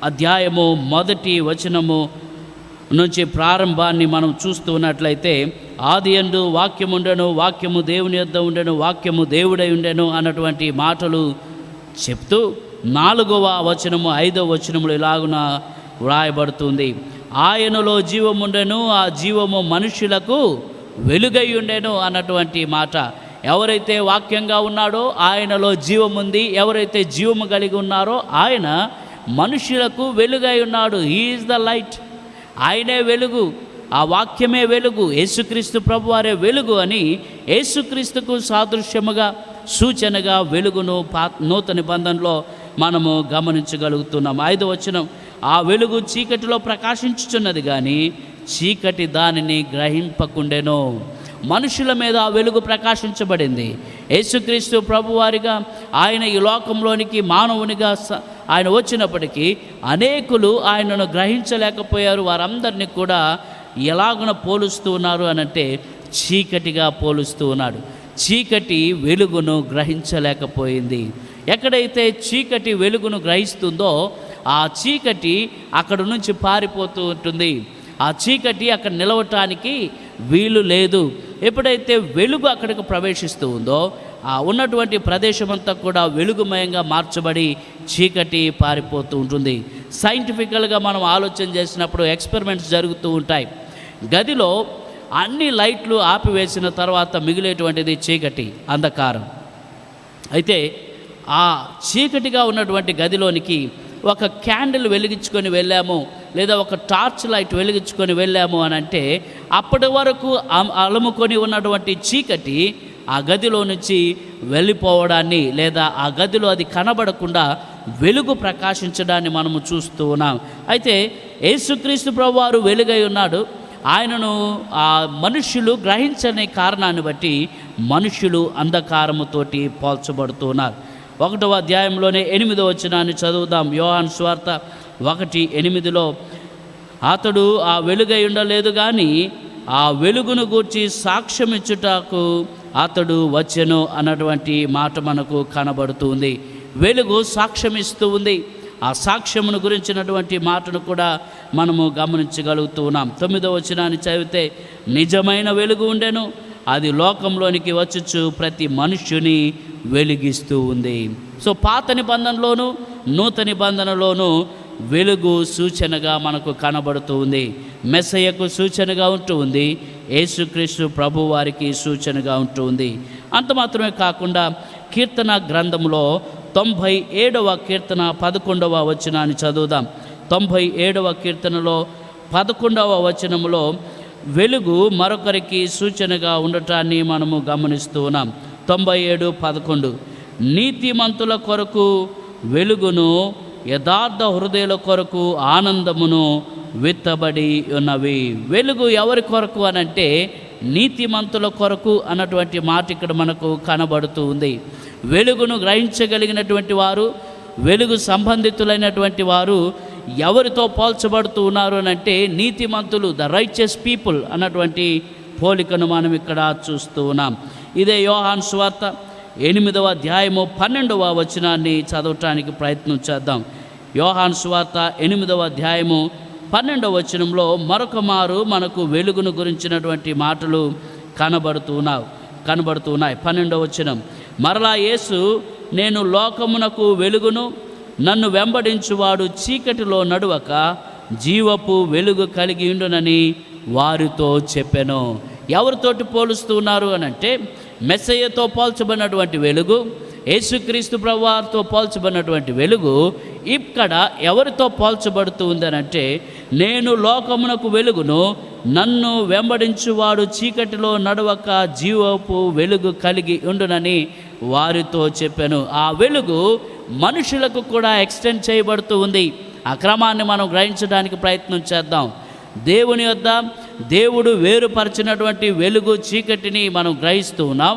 అధ్యాయము 1వ వచనము నుంచి ప్రారంభాన్ని మనం చూస్తున్నట్లయితే ఆదియందు వాక్యముండెను, వాక్యము దేవుని యొద్ద ఉండెను, వాక్యము దేవుడై ఉండెను అన్నటువంటి మాటలు చెప్తూ 4వ వచనము 5వ వచనములు ఇలాగున వ్రాయబడుతుంది. ఆయనలో జీవముండెను, ఆ జీవము మనుష్యులకు వెలుగై ఉండెను అన్నటువంటి మాట. ఎవరైతే వాక్యంగా ఉన్నాడో ఆయనలో జీవముంది, ఎవరైతే జీవము కలిగి ఉన్నారో ఆయన మనుష్యులకు వెలుగై ఉన్నాడు. He is the light. ఆయనే వెలుగు, ఆ వాక్యమే వెలుగు, యేసుక్రీస్తు ప్రభువారే వెలుగు అని యేసుక్రీస్తుకు సాదృశ్యముగా సూచనగా వెలుగును నూతన నిబంధనలో మనము గమనించగలుగుతున్నాం. 5వ వచనం. ఆ వెలుగు చీకటిలో ప్రకాశించుచున్నది కానీ చీకటి దానిని గ్రహింపకుండెను. మనుషుల మీద ఆ వెలుగు ప్రకాశించబడింది. యేసుక్రీస్తు ప్రభువారిగా ఆయన ఈ లోకంలోనికి మానవునిగా ఆయన వచ్చినప్పటికీ అనేకులు ఆయనను గ్రహించలేకపోయారు. వారందరినీ కూడా ఎలాగున పోలుస్తూ ఉన్నారు అనంటే చీకటిగా పోలుస్తూ ఉన్నాడు. చీకటి వెలుగును గ్రహించలేకపోయింది. ఎక్కడైతే చీకటి వెలుగును గ్రహిస్తుందో ఆ చీకటి అక్కడ నుంచి పారిపోతూ ఉంటుంది. ఆ చీకటి అక్కడ నిలవటానికి వీలు లేదు. ఎప్పుడైతే వెలుగు అక్కడికి ప్రవేశిస్తూ ఉందో ఆ ఉన్నటువంటి ప్రదేశం అంతా కూడా వెలుగుమయంగా మార్చబడి చీకటి పారిపోతూ ఉంటుంది. సైంటిఫికల్గా మనం ఆలోచన చేసినప్పుడు ఎక్స్పెరిమెంట్స్ జరుగుతూ ఉంటాయి. గదిలో అన్ని లైట్లు ఆపివేసిన తర్వాత మిగిలేటువంటిది చీకటి, అంధకారం. అయితే ఆ చీకటిగా ఉన్నటువంటి గదిలోనికి ఒక క్యాండిల్ వెలిగించుకొని వెళ్ళాము లేదా ఒక టార్చ్ లైట్ వెలిగించుకొని వెళ్ళాము అని అంటే అప్పటి వరకు అలుముకొని ఉన్నటువంటి చీకటి ఆ గదిలో నుంచి వెళ్ళిపోవడాన్ని లేదా ఆ గదిలో అది కనబడకుండా వెలుగు ప్రకాశించడాన్ని మనము చూస్తూ ఉన్నాం. అయితే యేసుక్రీస్తు ప్రభువారు వెలుగై ఉన్నాడు. ఆయనను ఆ మనుష్యులు గ్రహించని కారణాన్ని బట్టి మనుష్యులు అంధకారముతోటి పోల్చబడుతూ ఉన్నారు. 1వ అధ్యాయంలోనే 8వ వచనాన్ని చదువుదాం. యోహాను సువార్త 1:8 అతడు ఆ వెలుగై ఉండలేదు కానీ ఆ వెలుగును గూర్చి సాక్ష్యం ఇచ్చుటకు అతడు వచ్చెను అన్నటువంటి మాట మనకు కనబడుతుంది. వెలుగు సాక్ష్యం ఇస్తూ ఉంది. ఆ సాక్ష్యమును గురించినటువంటి మాటను కూడా మనము గమనించగలుగుతూ ఉన్నాం. 9వ వచనాన్ని చదివితే నిజమైన వెలుగు ఉండెను, అది లోకంలోనికి వచ్చుచు ప్రతి మనుష్యుని వెలిగిస్తూ ఉంది. సో పాత నిబంధనలోను నూతన నిబంధనలోను వెలుగు సూచనగా మనకు కనబడుతూ ఉంది. మెస్సయ్యకు సూచనగా ఉంటూ ఉంది, యేసుక్రీస్తు ప్రభు వారికి సూచనగా ఉంటూ ఉంది. అంత మాత్రమే కాకుండా కీర్తన గ్రంథంలో 97వ కీర్తన 11వ వచనాన్ని చదువుదాం. 97వ కీర్తనలో 11వ వచనంలో వెలుగు మరొకరికి సూచనగా ఉండటాన్ని మనము గమనిస్తూ ఉన్నాం. 97:11 నీతిమంతుల కొరకు వెలుగును, యథార్థ హృదయుల కొరకు ఆనందమును విత్తబడి ఉన్నవి. వెలుగు ఎవరి కొరకు అనంటే నీతిమంతుల కొరకు అన్నటువంటి మాట ఇక్కడ మనకు కనబడుతూ ఉంది. వెలుగును గ్రహించగలిగినటువంటి వారు, వెలుగు సంబంధితులైనటువంటి వారు ఎవరితో పోల్చబడుతూ ఉన్నారు అనంటే నీతిమంతులు, ద రైచియస్ పీపుల్ అన్నటువంటి పోలికను మనం ఇక్కడ చూస్తూ ఉన్నాం. ఇదే యోహాను సువార్త 8వ అధ్యాయము 12వ వచనాన్ని చదవటానికి ప్రయత్నం చేద్దాం. యోహాను సువార్త 8వ అధ్యాయము 12వ వచనంలో మరొక మారు మనకు వెలుగును గురించినటువంటి మాటలు కనబడుతున్నాయి. 12వ వచనం, మరలా యేసు, నేను లోకమునకు వెలుగును, నన్ను వెంబడించువాడు చీకటిలో నడువక జీవపు వెలుగు కలిగి ఉండునని వారితో చెప్పెను. ఎవరితోటి పోలుస్తూ ఉన్నారు అనంటే మెస్సయ్యతో పోల్చబడినటువంటి వెలుగు, యేసుక్రీస్తు ప్రభువారితో పోల్చబడినటువంటి వెలుగు ఇక్కడ ఎవరితో పోల్చబడుతూ ఉందనంటే, నేను లోకమునకు వెలుగును, నన్ను వెంబడించువాడు చీకటిలో నడవక జీవపు వెలుగు కలిగి ఉండునని వారితో చెప్పాను. ఆ వెలుగు మనుషులకు కూడా ఎక్స్టెండ్ చేయబడుతూ ఉంది. ఆ క్రమాన్ని మనం గ్రహించడానికి ప్రయత్నం చేద్దాం. దేవుని యొద్ద దేవుడు వేరుపరిచినటువంటి వెలుగు, చీకటిని మనం గ్రహిస్తూ ఉన్నాం.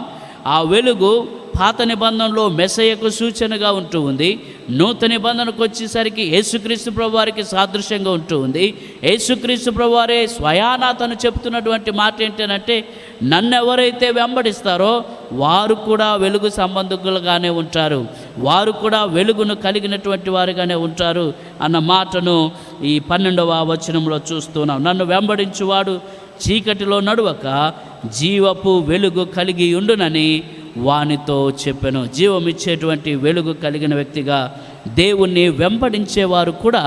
ఆ వెలుగు పాత నిబంధనలో మెస్సయ్యకు సూచనగా ఉంటూ ఉంది. నూతన నిబంధనకు వచ్చేసరికి యేసుక్రీస్తు ప్రభువారికి సాదృశ్యంగా ఉంటూ ఉంది. యేసుక్రీస్తు ప్రభువారే స్వయానా తను చెప్తున్నటువంటి మాట ఏంటంటే, నన్ను ఎవరైతే వెంబడిస్తారో వారు కూడా వెలుగు సంబంధికులుగానే ఉంటారు, వారు కూడా వెలుగును కలిగినటువంటి వారుగానే ఉంటారు అన్న మాటను ఈ 12వ వచనంలో చూస్తున్నాం. నన్ను వెంబడించువాడు చీకటిలో నడువక జీవపు వెలుగు కలిగి ఉండునని వానితో చెప్పెను. జీవం ఇచ్చేటువంటి వెలుగు కలిగిన వ్యక్తిగా దేవుణ్ణి వెంబడించేవారు కూడా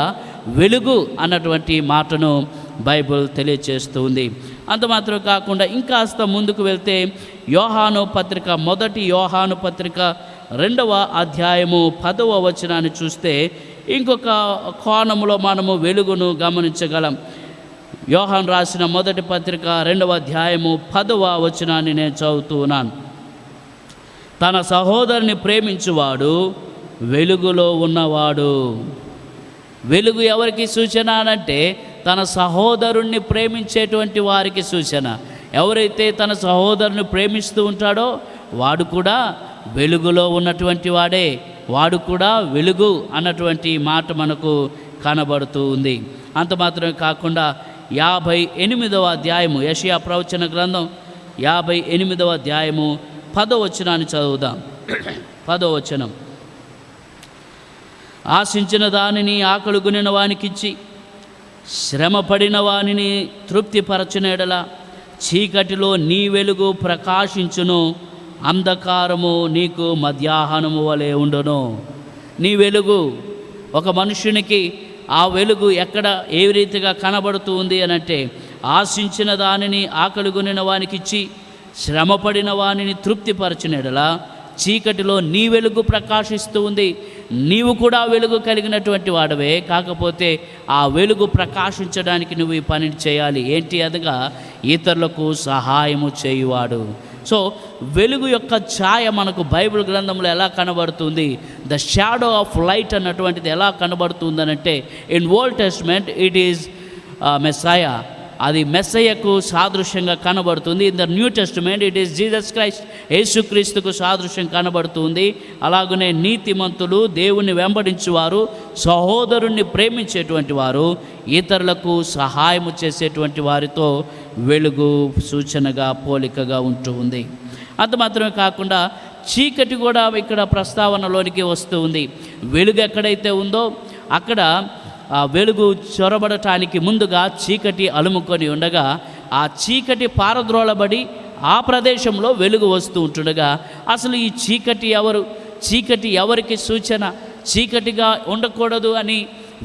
వెలుగు అన్నటువంటి మాటను బైబిల్ తెలియచేస్తూ ఉంది. అంత మాత్రం కాకుండా ఇంకాస్త ముందుకు వెళ్తే యోహాను పత్రిక, మొదటి యోహాను పత్రిక 2వ అధ్యాయము 10వ వచనాన్ని చూస్తే ఇంకొక కోణంలో మనము వెలుగును గమనించగలం. యోహాను రాసిన మొదటి పత్రిక 2వ అధ్యాయము 10వ వచనాన్ని నేను చదువుతూ ఉన్నాను. తన సహోదరుని ప్రేమించువాడు వెలుగులో ఉన్నవాడు. వెలుగు ఎవరికి సూచన అనంటే తన సహోదరుణ్ణి ప్రేమించేటువంటి వారికి సూచన. ఎవరైతే తన సహోదరుని ప్రేమిస్తూ ఉంటాడో వాడు కూడా వెలుగులో ఉన్నటువంటి వాడే, వాడు కూడా వెలుగు అన్నటువంటి మాట మనకు కనబడుతూ ఉంది. అంత మాత్రమే కాకుండా 58వ అధ్యాయము, యెషయా ప్రవచన గ్రంథం 58వ అధ్యాయము 10వ వచనాన్ని చదువుదాం. 10వ వచనం, ఆశించిన దానిని ఆకలుగునిన వానికిచ్చి శ్రమపడిన వానిని తృప్తిపరచిన ఎడల చీకటిలో నీ వెలుగు ప్రకాశించును, అంధకారము నీకు మధ్యాహ్నము వలె ఉండును. నీ వెలుగు, ఒక మనుషునికి ఆ వెలుగు ఎక్కడ ఏ రీతిగా కనబడుతూ ఉంది అనంటే, ఆశించిన దానిని ఆకలుగునిన వానికిచ్చి శ్రమపడిన వానిని తృప్తిపరచిన ఎడల చీకటిలో నీ వెలుగు ప్రకాశిస్తూ ఉంది. నీవు కూడా వెలుగు కలిగినటువంటి వాడవే, కాకపోతే ఆ వెలుగు ప్రకాశించడానికి నువ్వు ఈ పనిని చేయాలి. ఏంటి అనగా ఇతరులకు సహాయము చేయువాడు. సో వెలుగు యొక్క ఛాయ మనకు బైబిల్ గ్రంథంలో ఎలా కనబడుతుంది, ద షాడో ఆఫ్ లైట్ అన్నటువంటిది ఎలా కనబడుతుందనంటే, in old testament it is messiah, అది మెస్సయ్యకు సాదృశ్యంగా కనబడుతుంది. In the new testament it is Jesus Christ, యేసుక్రీస్తుకు సాదృశ్యం కనబడుతుంది. అలాగనే నీతిమంతులు, దేవుణ్ణి వెంబడించేవారు, సహోదరుణ్ణి ప్రేమించేటువంటి వారు, ఇతరులకు సహాయము చేసేటువంటి వారితో వెలుగు సూచనగా, పోలికగా ఉంటూ ఉంది. అంత మాత్రమే కాకుండా చీకటి కూడా ఇక్కడ ప్రస్తావనలోనికి వస్తూ ఉంది. వెలుగు ఎక్కడైతే ఉందో అక్కడ ఆ వెలుగు చొరబడటానికి ముందుగా చీకటి అలుముకొని ఉండగా, ఆ చీకటి పారద్రోలబడి ఆ ప్రదేశంలో వెలుగు వస్తూ ఉంటుండగా, అసలు ఈ చీకటి ఎవరు, చీకటి ఎవరికి సూచన, చీకటిగా ఉండకూడదు అని,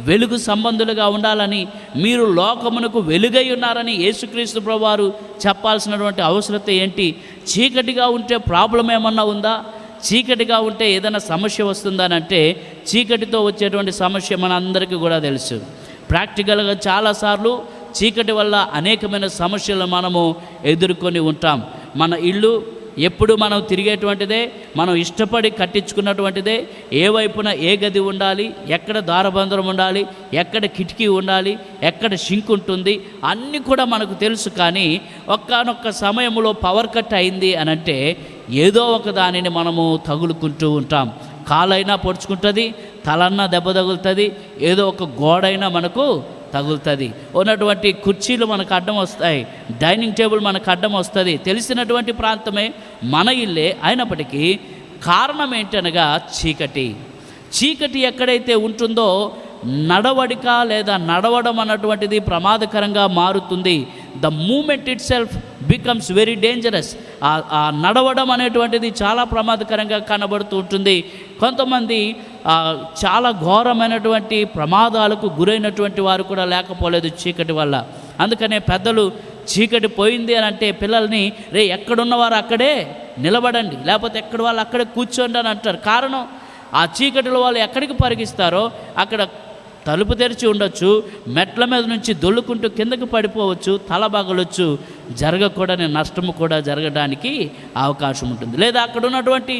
వెలుగు సంబంధులుగా ఉండాలని, మీరు లోకమునకు వెలుగై ఉన్నారని యేసుక్రీస్తు ప్రభువారు చెప్పాల్సినటువంటి అవసరత ఏంటి? చీకటిగా ఉంటే ప్రాబ్లం ఏమన్నా ఉందా? చీకటిగా ఉంటే ఏదైనా సమస్య వస్తుందనంటే, చీకటితో వచ్చేటువంటి సమస్య మనందరికీ కూడా తెలుసు. ప్రాక్టికల్గా చాలాసార్లు చీకటి వల్ల అనేకమైన సమస్యలు మనము ఎదుర్కొని ఉంటాం. మన ఇల్లు ఎప్పుడు మనం తిరిగేటువంటిదే, మనం ఇష్టపడి కట్టించుకున్నటువంటిదే. ఏ వైపున ఏ గది ఉండాలి, ఎక్కడ ద్వారబంధం ఉండాలి, ఎక్కడ కిటికీ ఉండాలి, ఎక్కడ షింక్ ఉంటుంది, అన్నీ కూడా మనకు తెలుసు. కానీ ఒక్కనొక్క సమయంలో పవర్ కట్ అయింది అని అంటే ఏదో ఒక దానిని మనము తగులుకుంటూ ఉంటాం. కాలైనా పొడుచుకుంటుంది, తలన్నా దెబ్బ తగులుతుంది, ఏదో ఒక గోడైనా మనకు తగులుతుంది. ఉన్నటువంటి కుర్చీలు మనకు అడ్డం వస్తాయి, డైనింగ్ టేబుల్ మనకు అడ్డం వస్తుంది. తెలిసినటువంటి ప్రాంతమే, మన ఇల్లే అయినప్పటికీ కారణం ఏంటనగా చీకటి. చీకటి ఎక్కడైతే ఉంటుందో నడవడిక లేదా నడవడం అన్నటువంటిది ప్రమాదకరంగా మారుతుంది. The moment itself becomes very dangerous. ఆ నడవడం అనేటువంటిది చాలా ప్రమాదకరంగా కనబడుతూ ఉంటుంది. కొంతమంది చాలా ఘోరమైనటువంటి ప్రమాదాలకు గురైనటువంటి వారు కూడా లేకపోలేదు చీకటి వల్ల. అందుకనే పెద్దలు చీకటి పోయింది అని అంటే పిల్లల్ని, రే ఎక్కడున్నవారు అక్కడే నిలబడండి, లేకపోతే ఎక్కడ వాళ్ళు అక్కడే కూర్చోండి అని అంటారు. కారణం, ఆ చీకటిలో వాళ్ళు ఎక్కడికి పరిగిస్తారో అక్కడ తలుపు తెరిచి ఉండొచ్చు, మెట్ల మీద నుంచి దొల్లుకుంటూ కిందకి పడిపోవచ్చు, తలబగలొచ్చు, జరగకూడని నష్టము కూడా జరగడానికి అవకాశం ఉంటుంది. లేదా అక్కడ ఉన్నటువంటి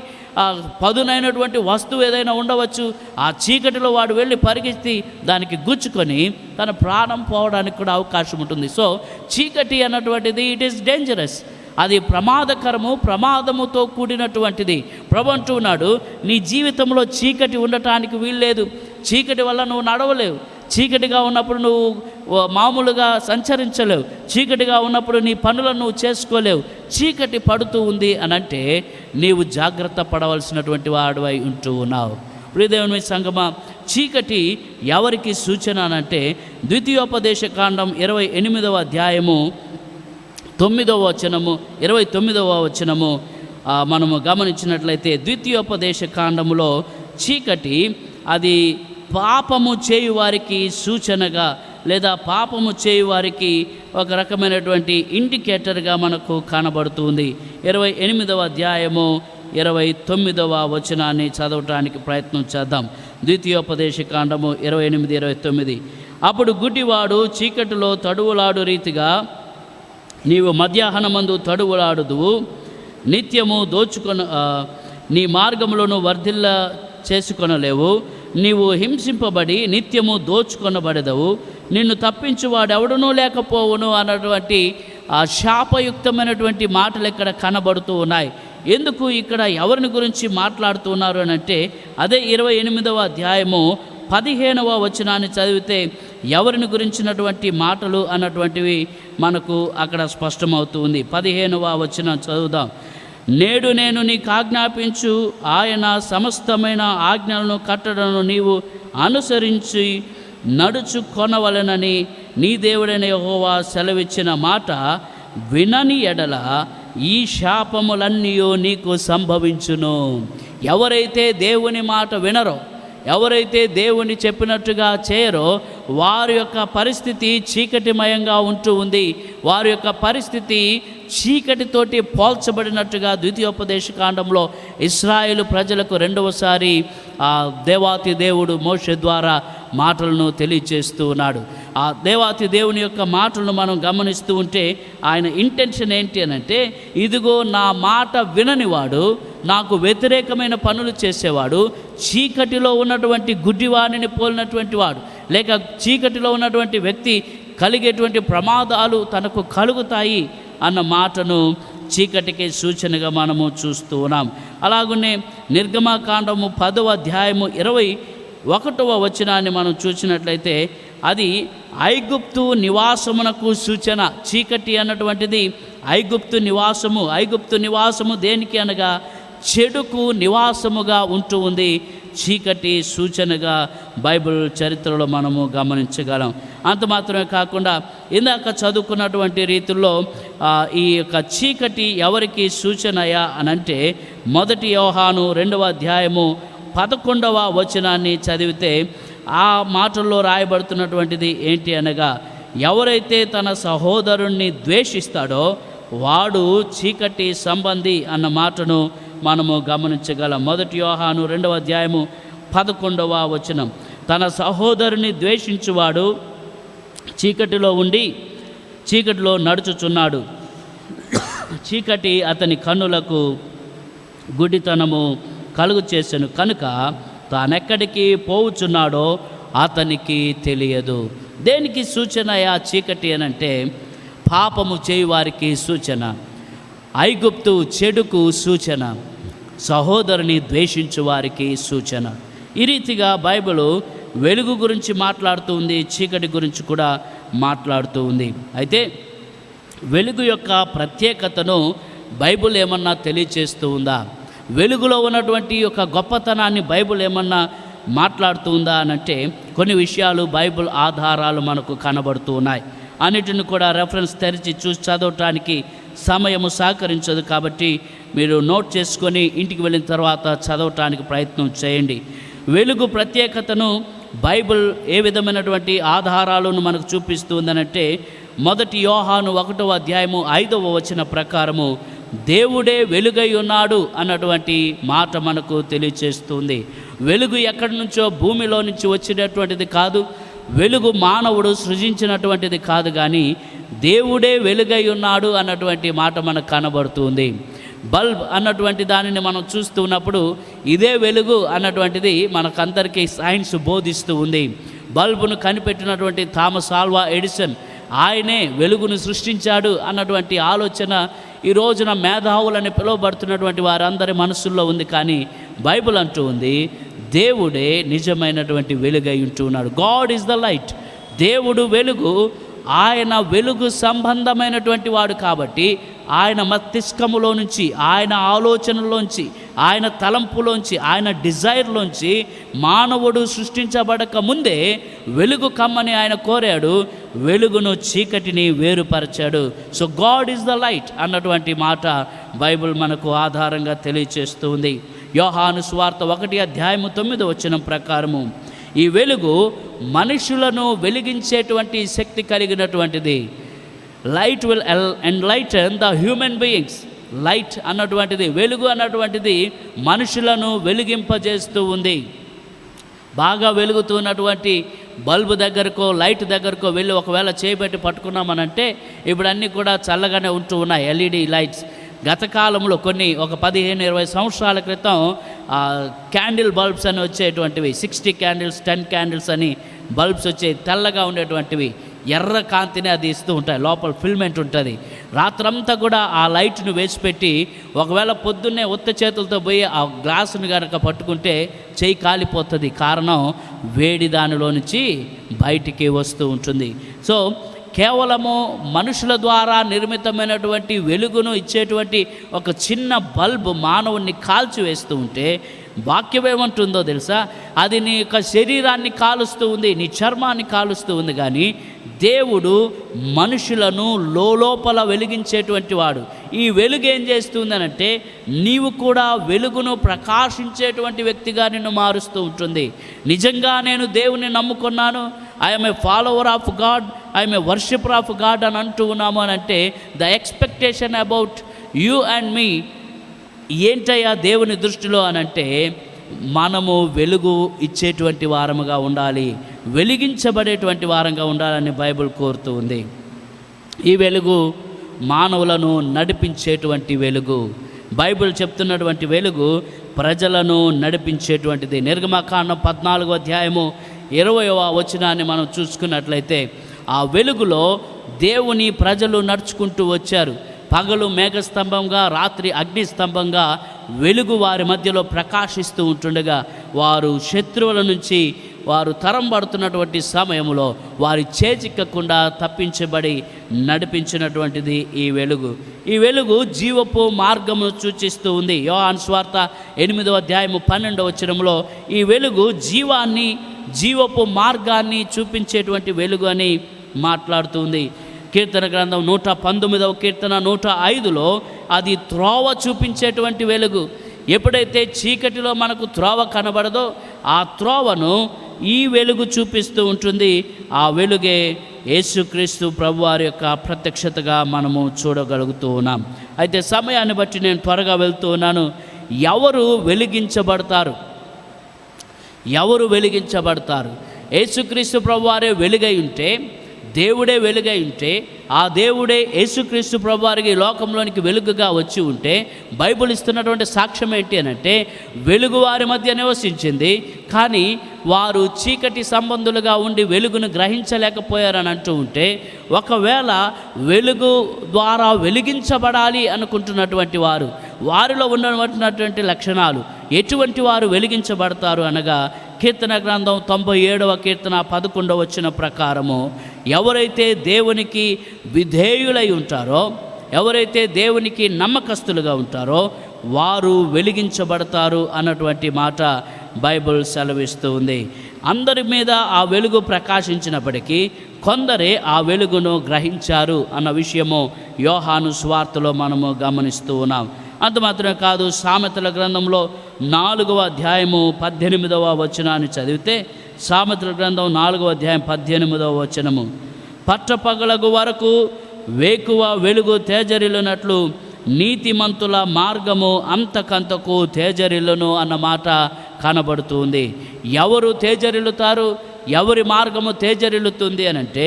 పదునైనటువంటి వస్తువు ఏదైనా ఉండవచ్చు, ఆ చీకటిలో వాడు వెళ్ళి పరిగెత్తి దానికి గుచ్చుకొని తన ప్రాణం పోవడానికి కూడా అవకాశం ఉంటుంది. సో చీకటి అన్నటువంటిది ఇట్ ఈస్ డేంజరస్, అది ప్రమాదకరము, ప్రమాదముతో కూడినటువంటిది. ప్రభు అంటున్నాడు, నీ జీవితంలో చీకటి ఉండటానికి వీల్లేదు. చీకటి వల్ల నువ్వు నడవలేవు, చీకటిగా ఉన్నప్పుడు నువ్వు మామూలుగా సంచరించలేవు, చీకటిగా ఉన్నప్పుడు నీ పనులను నువ్వు చేసుకోలేవు. చీకటి పడుతూ ఉంది అని అంటే నీవు జాగ్రత్త పడవలసినటువంటి వాడివై ఉంటూ ఉన్నావు. ప్రియదేవుని సంగమా, చీకటి ఎవరికి సూచన అనంటే ద్వితీయోపదేశ కాండం 28వ అధ్యాయము 9వ వచనము 29వ వచనము మనము గమనించినట్లయితే, ద్వితీయోపదేశ కాండములో చీకటి అది పాపము చేయువారికి సూచనగా లేదా పాపము చేయువారికి ఒక రకమైనటువంటి ఇండికేటర్గా మనకు కనబడుతుంది. 28వ అధ్యాయము 29వ వచనాన్ని చదవటానికి ప్రయత్నం చేద్దాం. ద్వితీయోపదేశ కాండము 28, 29. అప్పుడు గుడ్డివాడు చీకటిలో తడువులాడు రీతిగా నీవు మధ్యాహ్నమందు తడువులాడుదువు, నిత్యము నీ మార్గములను వర్ధిల్ల చేసుకొనలేవు, నీవు హింసింపబడి నిత్యము దోచుకొనబడదవు, నిన్ను తప్పించువాడెవడనూ లేకపోవును అన్నటువంటి ఆ శాపయుక్తమైనటువంటి మాటలు ఇక్కడ కనబడుతూ ఉన్నాయి. ఎందుకు ఇక్కడ ఎవరిని గురించి మాట్లాడుతున్నారు అని అంటే అదే 28వ అధ్యాయము 15వ వచనాన్ని చదివితే ఎవరిని గురించినటువంటి మాటలు అన్నటువంటివి మనకు అక్కడ స్పష్టమవుతుంది. 15వ వచనం చదువుదాం. నేడు నేను నీకు ఆజ్ఞాపించు ఆయన సమస్తమైన ఆజ్ఞలను కట్టడను నీవు అనుసరించి నడుచుకొనవలెనని నీ దేవుడైన యెహోవా సెలవిచ్చిన మాట వినని ఎడల ఈ శాపములన్నీ నీకు సంభవించును. ఎవరైతే దేవుని మాట వినరో, ఎవరైతే దేవుని చెప్పినట్టుగా చేయరో వారి యొక్క పరిస్థితి చీకటిమయంగా ఉంటూ ఉంది. వారి యొక్క పరిస్థితి చీకటితోటి పోల్చబడినట్టుగా ద్వితీయోపదేశ కాండంలో ఇశ్రాయేలు ప్రజలకు రెండవసారి దేవాతి దేవుడు మోషే ద్వారా మాటలను తెలియచేస్తూ ఉన్నాడు. ఆ దేవాతి దేవుని యొక్క మాటలను మనం గమనిస్తూ ఉంటే ఆయన ఇంటెన్షన్ ఏంటి అని అంటే, ఇదిగో నా మాట విననివాడు, నాకు వ్యతిరేకమైన పనులు చేసేవాడు, చీకటిలో ఉన్నటువంటి గుడ్డివాడిని పోలినటువంటి వాడు, లేక చీకటిలో ఉన్నటువంటి వ్యక్తి కలిగేటువంటి ప్రమాదాలు తనకు కలుగుతాయి అన్న మాటను చీకటికి సూచనగా మనము చూస్తూ ఉన్నాం. అలాగనే నిర్గమకాండము 10వ అధ్యాయము 21వ వచనాన్ని మనం చూసినట్లయితే అది ఐగుప్తు నివాసమునకు సూచన. చీకటి అన్నటువంటిది ఐగుప్తు నివాసము. ఐగుప్తు నివాసము దేనికి అనగా చెడుకు నివాసముగా ఉంటూ ఉంది. చీకటి సూచనగా బైబిల్ చరిత్రలో మనము గమనించగలం. అంత మాత్రమే కాకుండా ఇందాక చదువుకున్నటువంటి రీతిలో ఈ యొక్క చీకటి ఎవరికి సూచనయా అనంటే 1 యోహాను 2వ అధ్యాయము 11వ వచనాన్ని చదివితే ఆ మాటల్లో రాయబడుతున్నటువంటిది ఏంటి అనగా, ఎవరైతే తన సహోదరుణ్ణి ద్వేషిస్తాడో వాడు చీకటి సంబంధి అన్న మాటను మనము గమనించగలం. 1 యోహాను 2వ అధ్యాయము 11వ వచనం. తన సహోదరుని ద్వేషించువాడు చీకటిలో ఉండి చీకటిలో నడుచుచున్నాడు, చీకటి అతని కన్నులకు గుడితనము కలుగు చేసెను కనుక తానెక్కడికి పోవుచున్నాడో అతనికి తెలియదు. దేనికి సూచన ఆ చీకటి అనంటే పాపము చేయువారికి సూచన, ఐగుప్తు చెడుకు సూచన, సహోదరుని ద్వేషించు వారికి సూచన. ఈ రీతిగా బైబిల్ వెలుగు గురించి మాట్లాడుతూ ఉంది, చీకటి గురించి కూడా మాట్లాడుతూ ఉంది. అయితే వెలుగు యొక్క ప్రత్యేకతను బైబిల్ ఏమన్నా తెలియచేస్తూ ఉందా? వెలుగులో ఉన్నటువంటి యొక్క గొప్పతనాన్ని బైబిల్ ఏమన్నా మాట్లాడుతూ ఉందా అనంటే కొన్ని విషయాలు బైబిల్ ఆధారాలు మనకు కనబడుతూ ఉన్నాయి. అన్నిటిని కూడా రెఫరెన్స్ తెరిచి చూసి చదవటానికి సమయము సహకరించదు, కాబట్టి మీరు నోట్ చేసుకొని ఇంటికి వెళ్ళిన తర్వాత చదవటానికి ప్రయత్నం చేయండి. వెలుగు ప్రత్యేకతను బైబిల్ ఏ విధమైనటువంటి ఆధారాలను మనకు చూపిస్తూ ఉందనంటే 1 యోహాను 1వ అధ్యాయము 5వ వచన ప్రకారము దేవుడే వెలుగై ఉన్నాడు అన్నటువంటి మాట మనకు తెలియచేస్తుంది. వెలుగు ఎక్కడి నుంచో భూమిలో నుంచి వచ్చినటువంటిది కాదు, వెలుగు మానవుడు సృజించినటువంటిది కాదు, కానీ దేవుడే వెలుగై ఉన్నాడు అన్నటువంటి మాట మనకు కనబడుతుంది. బల్బ్ అన్నటువంటి దానిని మనం చూస్తున్నప్పుడు ఇదే వెలుగు అన్నటువంటిది మనకందరికీ సైన్స్ బోధిస్తూ ఉంది. బల్బును కనిపెట్టినటువంటి థామస్ ఆల్వా ఎడిసన్ ఆయనే వెలుగును సృష్టించాడు అన్నటువంటి ఆలోచన ఈ రోజున మేధావులని పిలువబడుతున్నటువంటి వారందరి మనసుల్లో ఉంది. కానీ బైబిల్ అంటూ ఉంది దేవుడే నిజమైనటువంటి వెలుగై ఉంటూ ఉన్నాడు. God is the light. దేవుడు వెలుగు. ఆయన వెలుగు సంబంధమైనటువంటి వాడు కాబట్టి ఆయన మస్తిష్కములో నుంచి, ఆయన ఆలోచనలోంచి, ఆయన తలంపులోంచి, ఆయన డిజైర్లోంచి మానవుడు సృష్టించబడక ముందే వెలుగు కమ్మని ఆయన కోరాడు. వెలుగును చీకటిని వేరుపరిచాడు. So God is the light అన్నటువంటి మాట బైబిల్ మనకు ఆధారంగా తెలియచేస్తూ ఉంది. యోహాను సువార్త 1వ అధ్యాయము 9వ వచనం ప్రకారము ఈ వెలుగు మనుషులను వెలిగించేటువంటి శక్తి కలిగినటువంటిది. Light will enlighten the human beings. Light అన్నటువంటిది, వెలుగు అన్నటువంటిది మనుషులను వెలిగింపజేస్తూ ఉంది. బాగా వెలుగుతున్నటువంటి బల్బు దగ్గరకో లైట్ దగ్గరకో వెళ్ళి ఒకవేళ చేయబెట్టి పట్టుకున్నామనంటే ఇప్పుడు అన్నీ కూడా చల్లగానే ఉంటూ ఉన్నాయి ఎల్ఈడి లైట్స్. గత కాలంలో ఒక 15-20 సంవత్సరాల క్రితం క్యాండిల్ బల్బ్స్ అని వచ్చేటువంటివి, 60 క్యాండిల్స్ 10 క్యాండిల్స్ అని బల్బ్స్ వచ్చేవి, తెల్లగా ఉండేటువంటివి, ఎర్ర కాంతిని అది ఇస్తూ ఉంటాయి, లోపల ఫిల్మెంట్ ఉంటుంది. రాత్రంతా కూడా ఆ లైట్ను వేసిపెట్టి ఒకవేళ పొద్దున్నే ఉత్త చేతులతో పోయి ఆ గ్లాసును కనుక పట్టుకుంటే చెయ్యి కాలిపోతుంది. కారణం వేడి దానిలో నుంచి బయటికి వస్తూ ఉంటుంది. సో కేవలము మనుషుల ద్వారా నిర్మితమైనటువంటి వెలుగును ఇచ్చేటువంటి ఒక చిన్న బల్బు మానవుణ్ణి కాల్చివేస్తూ ఉంటే వాక్యం ఏమంటుందో తెలుసా? అది నీ యొక్క శరీరాన్ని కాలుస్తూ ఉంది, నీ చర్మాన్ని కాలుస్తూ ఉంది. కానీ దేవుడు మనుషులను లోపల వెలిగించేటువంటి వాడు. ఈ వెలుగు ఏం చేస్తుందనంటే నీవు కూడా వెలుగును ప్రకాశించేటువంటి వ్యక్తిగా నిన్ను మారుస్తూ ఉంటుంది. నిజంగా నేను దేవుని నమ్ముకున్నాను, I'm a follower of God, I'm a worshipper of God అని అంటూ ఉన్నాము అని అంటే the expectation about you and me ఏంటయ్యా దేవుని దృష్టిలో అనంటే మనము వెలుగు ఇచ్చేటువంటి వారముగా ఉండాలి, వెలిగించబడేటువంటి వారంగా ఉండాలని బైబిల్ కోరుతూ ఉంది. ఈ వెలుగు మానవులను నడిపించేటువంటి వెలుగు. బైబిల్ చెప్తున్నటువంటి వెలుగు ప్రజలను నడిపించేటువంటిది. నిర్గమకాండం 14వ అధ్యాయము 20వ వచనాన్ని మనం చూసుకున్నట్లయితే ఆ వెలుగులో దేవుని ప్రజలు నడుచుకుంటూ వచ్చారు. పగలు మేఘస్తంభంగా, రాత్రి అగ్నిస్తంభంగా వెలుగు వారి మధ్యలో ప్రకాశిస్తూ ఉంటుండగా వారు శత్రువుల నుంచి వారు తరం పడుతున్నటువంటి సమయంలో వారి చేజిక్కకుండా తప్పించబడి నడిపించినటువంటిది ఈ వెలుగు. ఈ వెలుగు జీవపు మార్గమును సూచిస్తూ ఉంది. యోహాను సువార్త 8వ అధ్యాయము 12వ వచనంలో ఈ వెలుగు జీవాన్ని, జీవపు మార్గాన్ని చూపించేటువంటి వెలుగు అని మాట్లాడుతుంది. కీర్తన గ్రంథం 119వ కీర్తన 105లో అది త్రోవ చూపించేటువంటి వెలుగు. ఎప్పుడైతే చీకటిలో మనకు త్రోవ కనబడదో ఆ త్రోవను ఈ వెలుగు చూపిస్తూ ఉంటుంది. ఆ వెలుగే యేసుక్రీస్తు ప్రభువారి యొక్క ప్రత్యక్షతగా మనము చూడగలుగుతూ ఉన్నాం. అయితే సమయాన్ని బట్టి నేను త్వరగా వెళ్తూ ఉన్నాను. ఎవరు వెలిగించబడతారు? ఎవరు వెలిగించబడతారు? యేసుక్రీస్తు ప్రభువారే వెలుగై ఉంటే దేవుడే వెలుగై ఉంటే, ఆ దేవుడే యేసుక్రీస్తు ప్రభువారికి లోకంలోనికి వెలుగుగా వచ్చి ఉంటే, బైబిల్ ఇస్తున్నటువంటి సాక్ష్యం ఏంటి అని అంటే, వెలుగు వారి మధ్య నివసించింది, కానీ వారు చీకటి సంబంధులుగా ఉండి వెలుగును గ్రహించలేకపోయారని అంటూ ఉంటే, ఒకవేళ వెలుగు ద్వారా వెలిగించబడాలి అనుకుంటున్నటువంటి వారు, వారిలో ఉన్నటువంటి లక్షణాలు ఎటువంటి వారు వెలిగించబడతారు అనగా, కీర్తన గ్రంథం 97వ కీర్తన 11వ వచనం ప్రకారము, ఎవరైతే దేవునికి విధేయులై ఉంటారో, ఎవరైతే దేవునికి నమ్మకస్తులుగా ఉంటారో వారు వెలిగించబడతారు అన్నటువంటి మాట బైబిల్ సెలవిస్తూ ఉంది. అందరి మీద ఆ వెలుగు ప్రకాశించినప్పటికీ కొందరే ఆ వెలుగును గ్రహించారు అన్న విషయము యోహాను సువార్తలో మనము గమనిస్తూ ఉన్నాం. అంత మాత్రమే కాదు, సామెతల గ్రంథంలో 4వ అధ్యాయము 18వ వచనాన్ని చదివితే, సామెతల గ్రంథం 4వ అధ్యాయం 18వ వచనము, పట్టపగలగు వరకు వేకువ వెలుగు తేజరిల్లునట్లు నీతిమంతుల మార్గము అంతకంతకు తేజరిల్లును అన్న మాట కనబడుతుంది. ఎవరు తేజరిల్లుతారు, ఎవరి మార్గము తేజరిల్లుతుంది అని అంటే,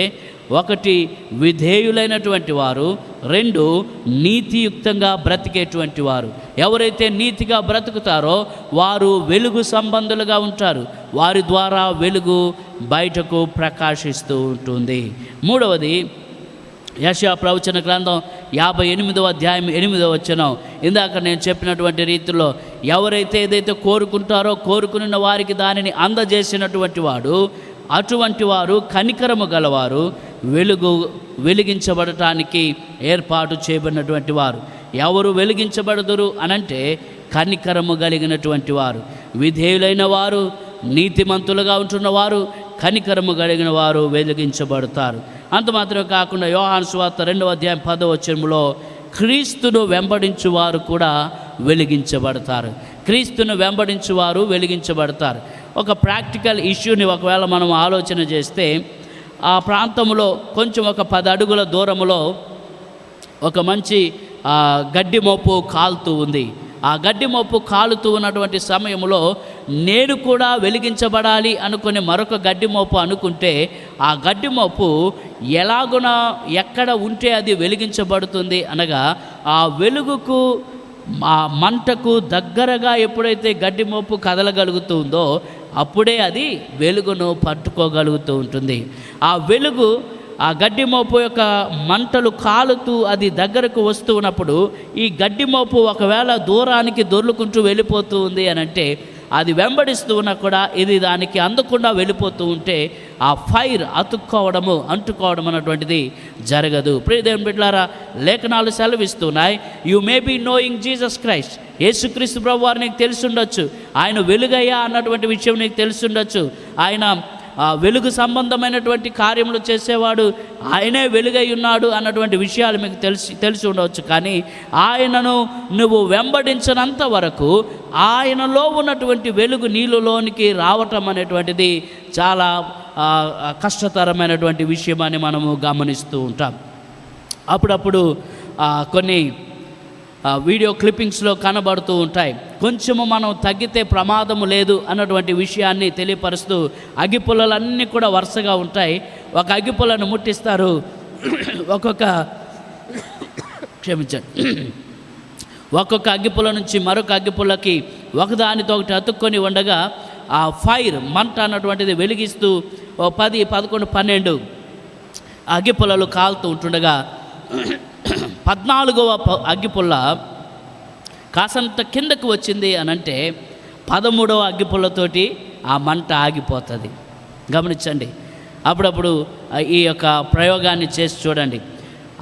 1 విధేయులైనటువంటి వారు, 2 నీతియుక్తంగా బ్రతికేటువంటి వారు. ఎవరైతే నీతిగా బ్రతుకుతారో వారు వెలుగు సంబంధులుగా ఉంటారు, వారి ద్వారా వెలుగు బయటకు ప్రకాశిస్తూ ఉంటుంది. 3వది యెషయా ప్రవచన గ్రంథం 58వ అధ్యాయం 8వ వచనం, ఇందాక నేను చెప్పినటువంటి రీతిలో ఎవరైతే ఏదైతే కోరుకుంటారో కోరుకున్న వారికి దానిని అందజేసినటువంటి వాడు, అటువంటి వారు కనికరము గలవారు, వెలిగించబడటానికి ఏర్పాటు చేయబడినటువంటి వారు. ఎవరు వెలిగించబడదురు అనంటే, కనికరము కలిగినటువంటి వారు, విధేయులైన వారు, నీతిమంతులుగా ఉంటున్నవారు, కనికరము కలిగిన వారు వెలిగించబడతారు. అంత మాత్రమే కాకుండా యోహాను సువార్త 2వ అధ్యాయం 10వ వచనంలో, క్రీస్తును వెంబడించువారు కూడా వెలిగించబడతారు. క్రీస్తును వెంబడించువారు వెలిగించబడతారు. ఒక ప్రాక్టికల్ ఇష్యూని ఒకవేళ మనం ఆలోచన చేస్తే, ఆ ప్రాంతంలో కొంచెం ఒక 10 అడుగుల దూరంలో ఒక మంచి గడ్డి మోపు కాలుతూ ఉంది. ఆ గడ్డి మోపు కాలుతూ ఉన్నటువంటి సమయంలో నేను కూడా వెలిగించబడాలి అనుకుని మరొక గడ్డి మోపు అనుకుంటే, ఆ గడ్డి మోపు ఎలాగున ఎక్కడ ఉంటే అది వెలిగించబడుతుంది అనగా, ఆ వెలుగుకు ఆ మంటకు దగ్గరగా ఎప్పుడైతే గడ్డి మోపు కదలగలుగుతుందో అప్పుడే అది వెలుగును పట్టుకోగలుగుతూ ఉంటుంది. ఆ వెలుగు ఆ గడ్డి మోపు యొక్క మంటలు కాలుతూ అది దగ్గరకు వస్తూ ఉన్నప్పుడు, ఈ గడ్డి మోపు ఒకవేళ దూరానికి దొర్లుకుంటూ వెళ్ళిపోతూ ఉంది అని అంటే, అది వెంబడిస్తూ ఉన్నా కూడా ఇది దానికి అందకుండా వెళ్ళిపోతూ ఉంటే ఆ ఫైర్ అంటుకోవడం అన్నటువంటిది జరగదు. ప్రియ దేవుని బిడ్డలారా, లేఖనాలు సెలవిస్తున్నాయి, you may be knowing Jesus Christ, యేసుక్రీస్తు ప్రభువారు నీకు తెలుసుండొచ్చు, ఆయన వెలుగయ్యా అన్నటువంటి విషయం నీకు తెలుసుండొచ్చు, ఆయన వెలుగు సంబంధమైనటువంటి కార్యములు చేసేవాడు, ఆయనే వెలుగై ఉన్నాడు అన్నటువంటి విషయాలు మీకు తెలిసి ఉండవచ్చు. కానీ ఆయనను నువ్వు వెంబడించినంత వరకు ఆయనలో ఉన్నటువంటి వెలుగు నీళ్ళలోనికి రావటం అనేటువంటిది చాలా కష్టతరమైనటువంటి విషయం అని మనము గమనిస్తూ ఉంటాం. అప్పుడప్పుడు కొన్ని వీడియో క్లిప్పింగ్స్లో కనబడుతూ ఉంటాయి. కొంచెము మనం తగ్గితే ప్రమాదము లేదు అన్నటువంటి విషయాన్ని తెలియపరుస్తూ అగ్గిపుల్లలన్నీ కూడా వరుసగా ఉంటాయి. ఒక అగ్గిపుల్లను ముట్టిస్తారు, ఒక్కొక్క అగ్గిపుల్ల నుంచి మరొక అగ్గిపుల్లకి ఒకదానితో ఒకటి అతుక్కొని ఉండగా ఆ ఫైర్ మంట అన్నటువంటిది వెలిగిస్తూ 10, 11, 12 అగ్గిపుల్లలు కాలుతూ ఉంటుండగా 14వ అగ్గిపుల్ల కాసంత కిందకు వచ్చింది అనంటే 13వ అగ్గిపుల్లతోటి ఆ మంట ఆగిపోతుంది. గమనించండి, అప్పుడప్పుడు ఈ యొక్క ప్రయోగాన్ని చేసి చూడండి.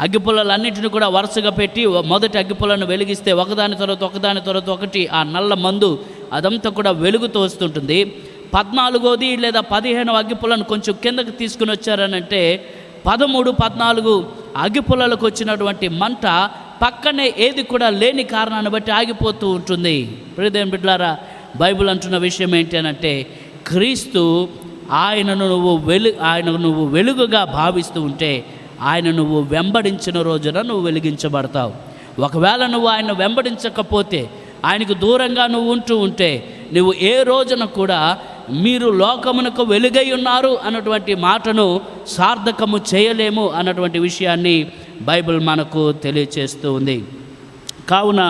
అగ్గిపుల్లలన్నింటినీ కూడా వరుసగా పెట్టి మొదటి అగ్గిపుల్లను వెలిగిస్తే ఒకదాని తర్వాత ఒకటి ఆ నల్ల మందు అదంతా కూడా వెలుగుతూ వస్తుంటుంది. 14వది లేదా 15వ అగ్గిపుల్లను కొంచెం కిందకు తీసుకుని వచ్చారనంటే 13, 14 అగ్గిపుల్లలకు వచ్చినటువంటి మంట పక్కనే ఏది కూడా లేని కారణాన్ని బట్టి ఆగిపోతూ ఉంటుంది. ప్రియదేవుని బిడ్డలారా, బైబిల్ అంటున్న విషయం ఏంటి అనంటే, క్రీస్తు ఆయనను నువ్వు వెలుగుగా భావిస్తూ ఉంటే ఆయన నువ్వు వెంబడించిన రోజున నువ్వు వెలిగించబడతావు. ఒకవేళ నువ్వు ఆయన వెంబడించకపోతే, ఆయనకు దూరంగా నువ్వు ఉంటూ ఉంటే, నువ్వు ఏ రోజున కూడా మీరు లోకమునకు వెలుగై ఉన్నారు అన్నటువంటి మాటను సార్థకము చేయలేము అన్నటువంటి విషయాన్ని బైబిల్ మనకు తెలియచేస్తూ ఉంది. కావున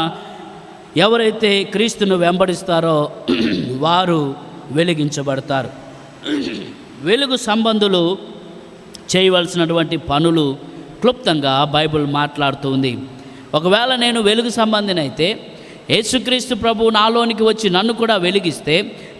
ఎవరైతే క్రీస్తును వెంబడిస్తారో వారు వెలిగించబడతారు. వెలుగు సంబంధులు చేయవలసినటువంటి పనులు క్లుప్తంగా బైబిల్ మాట్లాడుతూ ఉంది. ఒకవేళ నేను వెలుగు సంబంధినైతే యేసుక్రీస్తు ప్రభువు నాలోనికి వచ్చి నన్ను కూడా వెలిగిస్తే,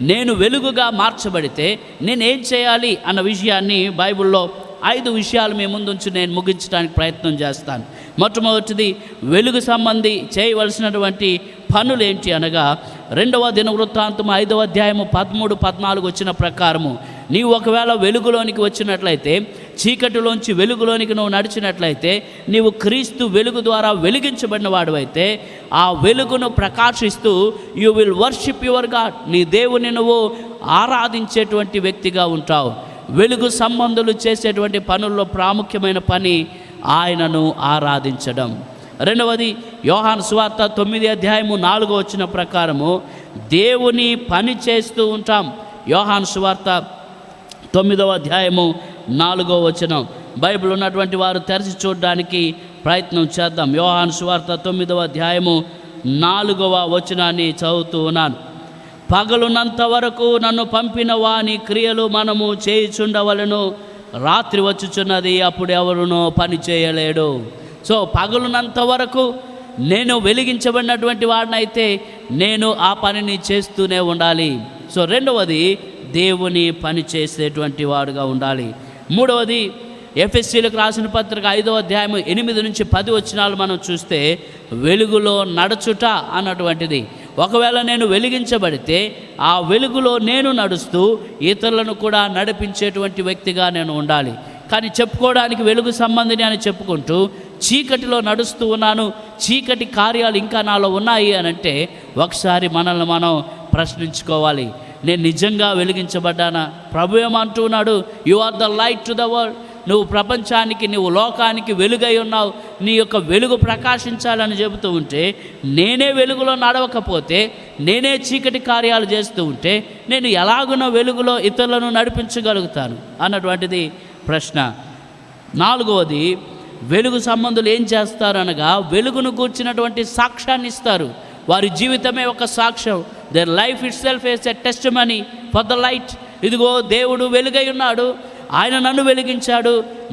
నేను వెలుగుగా మార్చబడితే నేనేం చేయాలి అన్న విషయాన్ని బైబిల్లో 5 విషయాలు మీ ముందుంచి నేను ముగించడానికి ప్రయత్నం చేస్తాను. మొట్టమొదటిది, వెలుగు సంబంధి చేయవలసినటువంటి పనులు ఏంటి అనగా 2వ దినవృత్తాంతం 5వ అధ్యాయము 13-14 వచ్చిన ప్రకారము, నీవు ఒకవేళ వెలుగులోనికి వచ్చినట్లయితే, చీకటిలోంచి వెలుగులోనికి నువ్వు నడిచినట్లయితే, నీవు క్రీస్తు వెలుగు ద్వారా వెలిగించబడిన వాడువైతే, ఆ వెలుగును ప్రకాశిస్తూ you will worship your God, నీ దేవుని నువ్వు ఆరాధించేటువంటి వ్యక్తిగా ఉంటావు. వెలుగు సంబంధులు చేసేటువంటి పనుల్లో ప్రాముఖ్యమైన పని ఆయనను ఆరాధించడం. 2వది, యోహాను సువార్త 9వ అధ్యాయము 4వ వచన ప్రకారము దేవుని పని చేస్తూ ఉంటాం. యోహాను సువార్త 9వ అధ్యాయము 4వ వచనం. బైబిల్ ఉన్నటువంటి వారు తెరిచి చూడడానికి ప్రయత్నం చేద్దాం. యోహాను సువార్త 9వ అధ్యాయము 4వ వచనాన్ని చదువుతూ ఉన్నాను. పగలున్నంత వరకు నన్ను పంపిన వాని క్రియలు మనము చేయుచుండవలను, రాత్రి వచ్చుచున్నది, అప్పుడు ఎవరునో పని చేయలేడు. సో పగలున్నంత వరకు నేను వెలిగించబడినటువంటి వాడినైతే నేను ఆ పనిని చేస్తూనే ఉండాలి. సో 2వది, దేవుని పని చేసేటువంటి వాడుగా ఉండాలి. 3వది, ఎఫెసీలకు రాసిన పత్రిక 5వ అధ్యాయము 8-10 వచనాలు మనం చూస్తే, వెలుగులో నడుచుట అన్నటువంటిది. ఒకవేళ నేను వెలిగించబడితే ఆ వెలుగులో నేను నడుస్తూ ఇతరులను కూడా నడిపించేటువంటి వ్యక్తిగా నేను ఉండాలి. కానీ చెప్పుకోవడానికి వెలుగు సంబంధిని అని చెప్పుకుంటూ చీకటిలో నడుస్తూ ఉన్నాను, చీకటి కార్యాలు ఇంకా నాలో ఉన్నాయి అని అంటే ఒకసారి మనల్ని మనం ప్రశ్నించుకోవాలి. నేను నిజంగా వెలిగించబడ్డానా? ప్రభు ఏమంటున్నాడు? You are the light to the world. నువ్వు ప్రపంచానికి, నువ్వు లోకానికి వెలుగై ఉన్నావు, నీ యొక్క వెలుగు ప్రకాశించాలని చెబుతూ ఉంటే, నేనే వెలుగులో నడవకపోతే, నేనే చీకటి కార్యాలు చేస్తూ ఉంటే నేను ఎలాగునో వెలుగులో ఇతరులను నడిపించగలుగుతాను అన్నటువంటిది ప్రశ్న. 4వది, వెలుగు సంబంధులు ఏం చేస్తారు అనగా వెలుగును కూర్చున్నటువంటి సాక్ష్యాన్ని ఇస్తారు. వారి జీవితమే ఒక సాక్ష్యం. Their life it self is a testimony for the light. ఇదిగో దేవుడు వెలుగై ఉన్నాడు, ఆయన నన్ను వెలిగించాడు,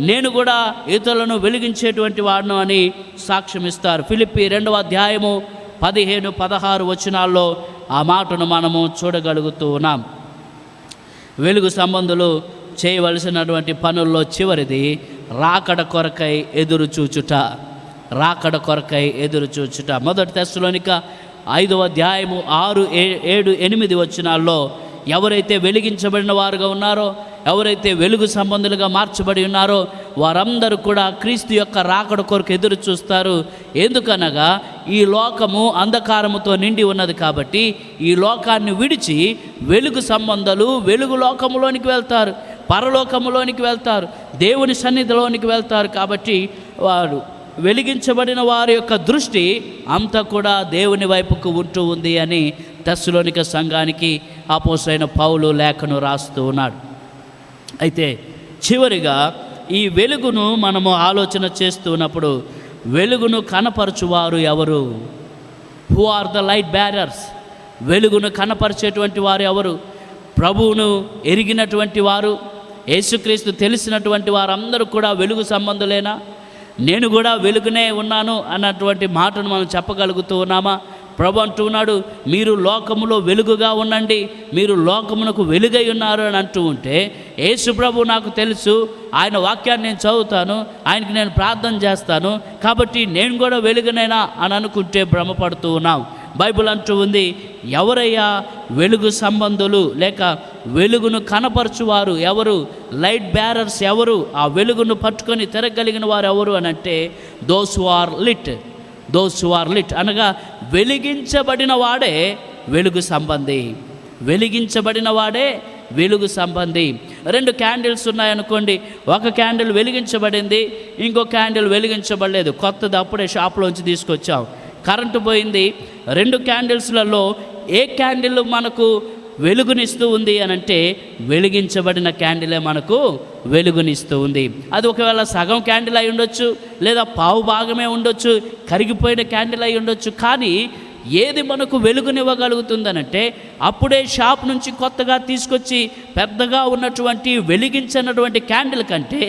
నేను కూడా ఇతరులను వెలిగించేటువంటి వాడును అని సాక్ష్యం ఇస్తారు. ఫిలిప్పీ 2వ అధ్యాయము 15-16 వచనాల్లో ఆ మాటను మనము చూడగలుగుతూ ఉన్నాం. వెలుగు సంబంధులు చేయవలసినటువంటి పనుల్లో చివరిది, రాకడ కొరకై ఎదురు చూచుట. రాకడ కొరకై ఎదురు చూచుట. 1 తెస్సలోనిక 5వ అధ్యాయము 6, 7, 8 వచనాల్లో ఎవరైతే వెలిగించబడిన వారుగా ఉన్నారో, ఎవరైతే వెలుగు సంబంధులుగా మార్చబడి ఉన్నారో వారందరూ కూడా క్రీస్తు యొక్క రాకడ కొరకు ఎదురు చూస్తారు. ఎందుకనగా ఈ లోకము అంధకారముతో నిండి ఉన్నది కాబట్టి ఈ లోకాన్ని విడిచి వెలుగు సంబంధాలు వెలుగు లోకములోనికి వెళ్తారు, పరలోకములోనికి వెళ్తారు, దేవుని సన్నిధిలోనికి వెళ్తారు. కాబట్టి వారు వెలిగించబడిన వారి యొక్క దృష్టి అంతా కూడా దేవుని వైపుకు ఉంటూ ఉంది అని తెస్సలోనిక సంఘానికి అపోస్తలుడైన పౌలు లేఖను రాస్తూ ఉన్నాడు. అయితే చివరిగా ఈ వెలుగును మనము ఆలోచన చేస్తున్నప్పుడు వెలుగును కనపరచువారు ఎవరు? Who are the light bearers? వెలుగును కనపరిచేటువంటి వారు ఎవరు? ప్రభువును ఎరిగినటువంటి వారు, యేసుక్రీస్తు తెలిసినటువంటి వారందరూ కూడా వెలుగు సంబంధులేనా? నేను కూడా వెలుగునే ఉన్నాను అన్నటువంటి మాటను మనం చెప్పగలుగుతూ ఉన్నామా? ప్రభు అంటున్నాడు, మీరు లోకములో వెలుగుగా ఉండండి, మీరు లోకమునకు వెలుగై ఉన్నారు అని అంటూ ఉంటే, యేసు ప్రభు నాకు తెలుసు, ఆయన వాక్యాన్ని నేను చదువుతాను, ఆయనకి నేను ప్రార్థన చేస్తాను, కాబట్టి నేను కూడా వెలుగునేనా అని అనుకుంటే భ్రమపడుతూ ఉన్నాం. బైబిల్ అంటూ ఉంది, ఎవరయ్యా వెలుగు సంబంధులు లేక వెలుగును కనపరచువారు ఎవరు? లైట్ బ్యారర్స్ ఎవరు? ఆ వెలుగును పట్టుకొని తిరగలిగిన వారు ఎవరు అని అంటే దోస్ హు ఆర్ లిట్ అనగా వెలిగించబడిన వాడే వెలుగు సంబంధి. వెలిగించబడిన వాడే వెలుగు సంబంధి. 2 క్యాండిల్స్ ఉన్నాయనుకోండి, ఒక క్యాండిల్ వెలిగించబడింది, ఇంకో క్యాండిల్ వెలిగించబడలేదు, కొత్తది అప్పుడే షాప్లోంచి తీసుకొచ్చాం, కరెంటు పోయింది. 2 క్యాండిల్స్లలో ఏ క్యాండిల్ మనకు వెలుగునిస్తూ ఉంది అని అంటే వెలిగించబడిన క్యాండిలే మనకు వెలుగునిస్తూ ఉంది. అది ఒకవేళ సగం క్యాండిల్ అయి ఉండొచ్చు, లేదా పావు భాగమే ఉండొచ్చు, కరిగిపోయిన క్యాండిల్ అయి ఉండొచ్చు. కానీ ఏది మనకు వెలుగునివ్వగలుగుతుందనంటే అప్పుడే షాప్ నుంచి కొత్తగా తీసుకొచ్చి పెద్దగా ఉన్నటువంటి వెలిగించినటువంటి క్యాండిల్ కంటే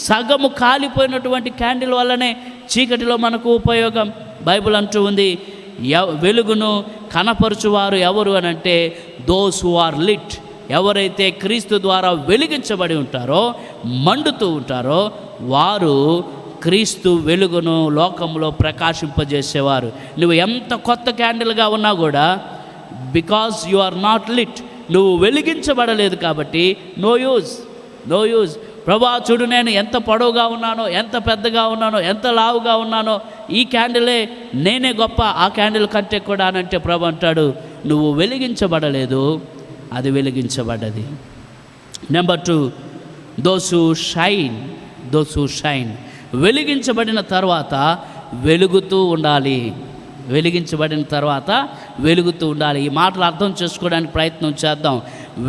సగము కాలిపోయినటువంటి క్యాండిల్ వల్లనే చీకటిలో మనకు ఉపయోగం. బైబిల్ అంటూ ఉంది, వెలుగును కనపరుచువారు ఎవరు అని అంటే దోస్ హు ఆర్ లిట్. ఎవరైతే క్రీస్తు ద్వారా వెలిగించబడి ఉంటారో, మండుతూ ఉంటారో, వారు క్రీస్తు వెలుగును లోకంలో ప్రకాశింపజేసేవారు. నువ్వు ఎంత కొత్త క్యాండిల్గా ఉన్నా కూడా because you are not lit, నువ్వు వెలిగించబడలేదు కాబట్టి నో యూజ్. ప్రభా చూడు, నేను ఎంత పొడవుగా ఉన్నానో, ఎంత పెద్దగా ఉన్నానో, ఎంత లావుగా ఉన్నానో, ఈ క్యాండిలే నేనే గొప్ప ఆ క్యాండిల్ కంటే కూడా అనంటే ప్రభు అంటాడు, నువ్వు వెలిగించబడలేదు, అది వెలిగించబడ్డది. Number 2, those who shine. వెలిగించబడిన తర్వాత వెలుగుతూ ఉండాలి. వెలిగించబడిన తర్వాత వెలుగుతూ ఉండాలి. ఈ మాటలు అర్థం చేసుకోవడానికి ప్రయత్నం చేద్దాం.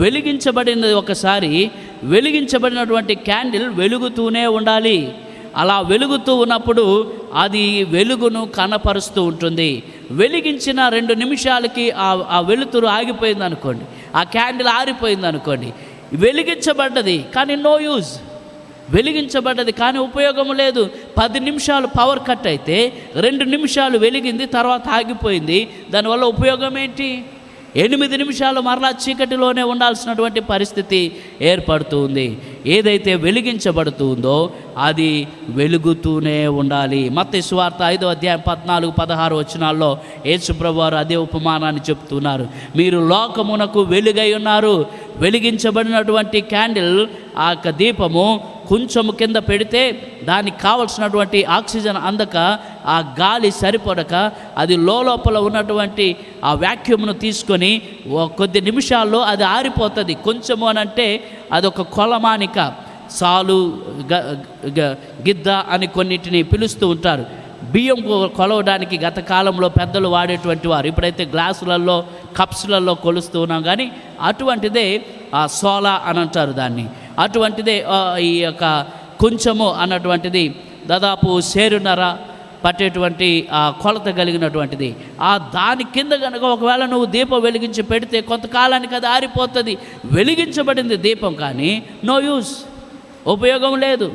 వెలిగించబడినది ఒకసారి, వెలిగించబడినటువంటి క్యాండిల్ వెలుగుతూనే ఉండాలి. అలా వెలుగుతూ ఉన్నప్పుడు అది వెలుగును కనపరుస్తూ ఉంటుంది. వెలిగించిన 2 నిమిషాలకి ఆ వెలుతురు ఆగిపోయింది అనుకోండి, ఆ క్యాండిల్ ఆరిపోయింది అనుకోండి, వెలిగించబడ్డది కానీ నో యూజ్. వెలిగించబడ్డది కానీ ఉపయోగం లేదు. 10 నిమిషాలు పవర్ కట్ అయితే 2 నిమిషాలు వెలిగింది, తర్వాత ఆగిపోయింది. దానివల్ల ఉపయోగం ఏంటి? 8 నిమిషాలు మరలా చీకటిలోనే ఉండాల్సినటువంటి పరిస్థితి ఏర్పడుతుంది. ఏదైతే వెలిగించబడుతుందో అది వెలుగుతూనే ఉండాలి. మత్తయి సువార్త 5వ అధ్యాయం 14-16 వచనాల్లో యేసు ప్రభువారు అదే ఉపమానాన్ని చెప్తున్నారు. మీరు లోకమునకు వెలుగై ఉన్నారు. వెలిగించబడినటువంటి క్యాండిల్, ఆ యొక్క దీపము కొంచెము కింద పెడితే దానికి కావలసినటువంటి ఆక్సిజన్ అందక, ఆ గాలి సరిపడక అది లోపల ఉన్నటువంటి ఆ వ్యాక్యూమ్ను తీసుకొని కొద్ది నిమిషాల్లో అది ఆరిపోతుంది. కొంచెము అని అంటే అదొక కొలమానిక, సాలు, గిద్ద అని కొన్నిటిని పిలుస్తూ ఉంటారు. బియ్యం కొలవడానికి గత కాలంలో పెద్దలు వాడేటువంటి వారు, ఇప్పుడైతే గ్లాసులలో కప్స్లలో కొలుస్తూ ఉన్నాం. కానీ అటువంటిదే ఆ సోలా అని అంటారు దాన్ని. అటువంటిదే ఈ యొక్క కొంచెము అన్నటువంటిది దాదాపు 1.5 పట్టేటువంటి ఆ కొలత కలిగినటువంటిది. ఆ దాని కింద కనుక ఒకవేళ నువ్వు దీపం వెలిగించి పెడితే కొంతకాలానికి అది ఆరిపోతుంది. వెలిగించబడింది దీపం కానీ నో యూస్, ఉపయోగం లేదు.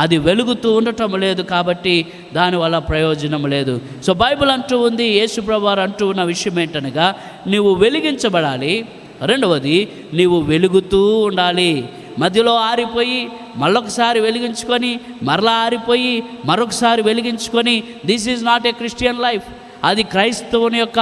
అది వెలుగుతూ ఉండటం లేదు కాబట్టి దానివల్ల ప్రయోజనం లేదు. సో బైబిల్ అంటూ ఉంది, యేసు ప్రభువారు అంటూ ఉన్న విషయం ఏంటనగా నీవు వెలిగించబడాలి. రెండవది, నీవు వెలుగుతూ ఉండాలి. మధ్యలో ఆరిపోయి మళ్ళొకసారి వెలిగించుకొని, మరలా ఆరిపోయి మరొకసారి వెలిగించుకొని, this is not a Christian life. అది క్రైస్తవుని యొక్క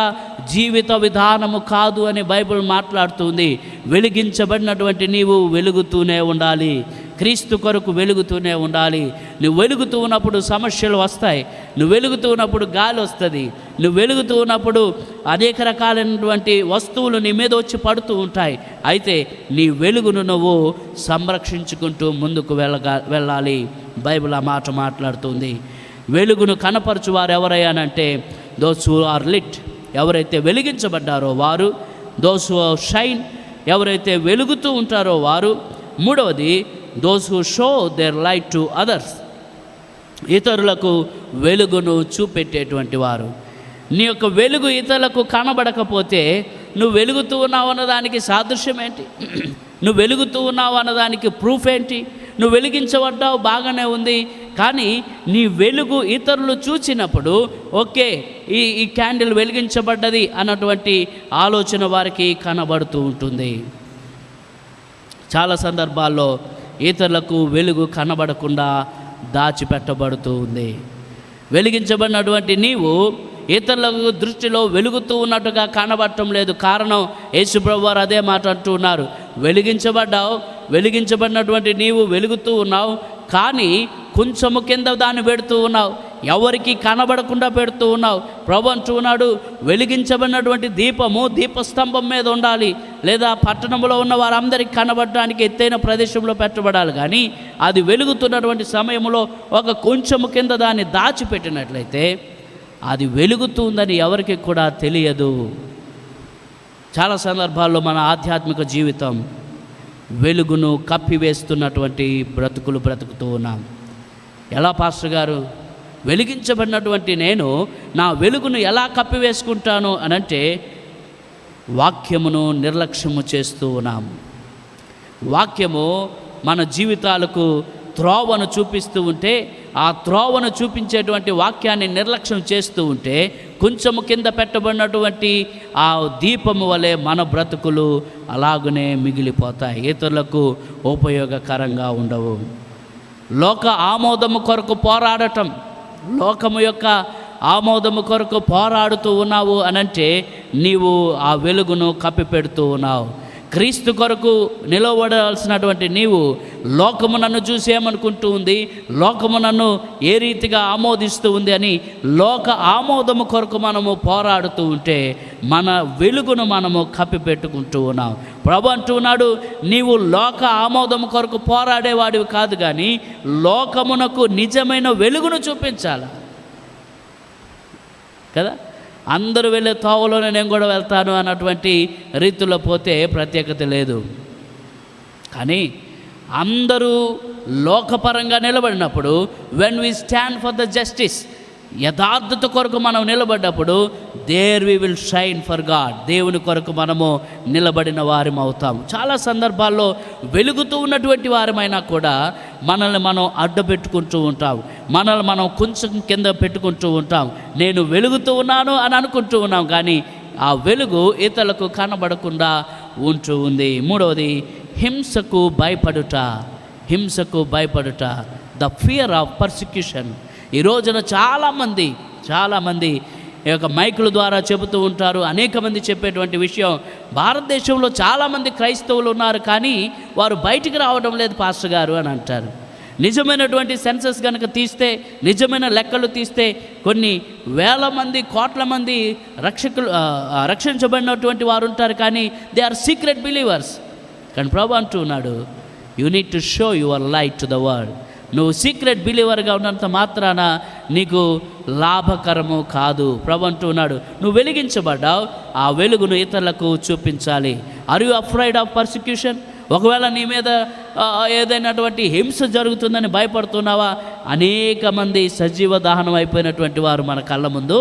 జీవిత విధానము కాదు అని బైబిల్ మాట్లాడుతుంది. వెలిగించబడినటువంటి నీవు వెలుగుతూనే ఉండాలి. క్రీస్తు కొరకు వెలుగుతూనే ఉండాలి. నువ్వు వెలుగుతూ ఉన్నప్పుడు సమస్యలు వస్తాయి. నువ్వు వెలుగుతూ ఉన్నప్పుడు గాలి వస్తుంది. నువ్వు వెలుగుతూ ఉన్నప్పుడు అనేక రకాలైనటువంటి వస్తువులు నీ మీద వచ్చి పడుతూ ఉంటాయి. అయితే నీ వెలుగును నువ్వు సంరక్షించుకుంటూ ముందుకు వెళ్ళాలి. బైబిల్ ఆ మాట మాట్లాడుతుంది. వెలుగును కనపరచువారు ఎవరయ్యానంటే దోస్ హు ఆర్ లిట్, ఎవరైతే వెలిగించబడ్డారో వారు. దోస్ హు షైన్, ఎవరైతే వెలుగుతూ ఉంటారో వారు. మూడవది, those who show their light to others, ఇతరులకు వెలుగును చూపెట్టేటువంటి వారు. నీ యొక్క వెలుగు ఇతరులకు కనబడకపోతే నువ్వు వెలుగుతూ ఉన్నావు అన్నదానికి సాదృశ్యం ఏంటి? నువ్వు వెలుగుతూ ఉన్నావు అన్నదానికి ప్రూఫ్ ఏంటి? నువ్వు వెలిగించబడ్డావు, బాగానే ఉంది. కానీ నీ వెలుగు ఇతరులు చూచినప్పుడు ఓకే, ఈ క్యాండిల్ వెలిగించబడ్డది అన్నటువంటి ఆలోచన వారికి కనబడుతూ ఉంటుంది. చాలా సందర్భాల్లో ఇతరులకు వెలుగు కనబడకుండా దాచిపెట్టబడుతూ ఉంది. వెలిగించబడినటువంటి నీవు ఇతరులకు దృష్టిలో వెలుగుతూ ఉన్నట్టుగా కనబడటం లేదు. కారణం యేసు ప్రభువారు అదే మాట అంటూ ఉన్నారు. వెలిగించబడ్డావు, వెలిగించబడినటువంటి నీవు వెలుగుతూ ఉన్నావు, కానీ కొంచెము కింద దాన్ని పెడుతూ ఉన్నావు, ఎవరికి కనబడకుండా పెడుతూ ఉన్నావు. ప్రభు అంటూ ఉన్నాడు, వెలిగించబడినటువంటి దీపము దీపస్తంభం మీద ఉండాలి, లేదా పట్టణంలో ఉన్న వారందరికీ కనబడడానికి ఎత్తైన ప్రదేశంలో పెట్టబడాలి. కానీ అది వెలుగుతున్నటువంటి సమయంలో ఒక కొంచెము కింద దాన్ని దాచిపెట్టినట్లయితే అది వెలుగుతుందని ఎవరికి కూడా తెలియదు. చాలా సందర్భాల్లో మన ఆధ్యాత్మిక జీవితం వెలుగును కప్పివేస్తున్నటువంటి బ్రతుకులు బ్రతుకుతూ ఉన్నాం. ఎలా పాస్టర్ గారు, వెలిగించబడినటువంటి నేను నా వెలుగును ఎలా కప్పివేసుకుంటాను అనంటే వాక్యమును నిర్లక్ష్యము చేస్తూ ఉన్నాం. వాక్యము మన జీవితాలకు త్రోవను చూపిస్తూ ఉంటే, ఆ త్రోవను చూపించేటువంటి వాక్యాన్ని నిర్లక్ష్యం చేస్తూ ఉంటే కొంచెము కింద పెట్టబడినటువంటి ఆ దీపము వలె మన బ్రతుకులు అలాగనే మిగిలిపోతాయి, ఇతరులకు ఉపయోగకరంగా ఉండవు. లోక ఆమోదము కొరకు పోరాడటం, లోకము యొక్క ఆమోదము కొరకు పోరాడుతూ ఉన్నావు అనంటే నీవు ఆ వెలుగును కప్పిపెడుతూ ఉన్నావు. క్రీస్తు కొరకు నిలబడాల్సినటువంటి నీవు లోకము నన్ను చూసి ఏమనుకుంటూ ఉంది, లోకము నన్ను ఏ రీతిగా ఆమోదిస్తూ ఉంది అని లోక ఆమోదము కొరకు మనము పోరాడుతూ ఉంటే మన వెలుగును మనము కప్పిపెట్టుకుంటూ ఉన్నాం. ప్రభు అంటున్నాడు, నీవు లోక ఆమోదము కొరకు పోరాడేవాడివి కాదు, కానీ లోకమునకు నిజమైన వెలుగును చూపించాలి కదా. అందరూ వెళ్ళే తోవలోనే నేను కూడా వెళ్తాను అన్నటువంటి రీతిలో పోతే ప్రత్యేకత లేదు. కానీ అందరూ లోకపరంగా నిలబడినప్పుడు, when we stand for the justice, యథార్థత కొరకు మనం నిలబడ్డప్పుడు, there we will shine for God, దేవుని కొరకు మనము నిలబడిన వారం అవుతాము. చాలా సందర్భాల్లో వెలుగుతూ ఉన్నటువంటి వారమైనా కూడా మనల్ని మనం అడ్డపెట్టుకుంటూ ఉంటాం, మనల్ని మనం కొంచెం కింద పెట్టుకుంటూ ఉంటాం. నేను వెలుగుతూ ఉన్నాను అని అనుకుంటూ ఉన్నాం, కానీ ఆ వెలుగు ఇతరులకు కనబడకుండా ఉంటూ ఉంది. మూడవది, హింసకు భయపడుట. హింసకు భయపడుట, ద ఫియర్ ఆఫ్ పర్సిక్యూషన్. ఈ రోజున చాలామంది ఈ యొక్క మైకుల ద్వారా చెబుతూ ఉంటారు. అనేక మంది చెప్పేటువంటి విషయం, భారతదేశంలో చాలామంది క్రైస్తవులు ఉన్నారు, కానీ వారు బయటికి రావడం లేదు పాస్టర్ గారు అని అంటారు. నిజమైనటువంటి సెన్సస్ కనుక తీస్తే, నిజమైన లెక్కలు తీస్తే కొన్ని వేల మంది, కోట్ల మంది రక్షించబడినటువంటి వారు ఉంటారు, కానీ దే ఆర్ సీక్రెట్ బిలీవర్స్. కానీ ప్రభు అంటున్నాడు, you need to show your light to the world. నువ్వు సీక్రెట్ బిలీవర్గా ఉన్నంత మాత్రాన నీకు లాభకరము కాదు. ప్రభు అంటున్నాడు, నువ్వు వెలిగించబడ్డావు, ఆ వెలుగును ఇతరులకు చూపించాలి. Are you afraid of persecution? ఒకవేళ నీ మీద ఏదైనటువంటి హింస జరుగుతుందని భయపడుతున్నావా? అనేక మంది సజీవ దహనం అయిపోయినటువంటి వారు మన కళ్ళ ముందు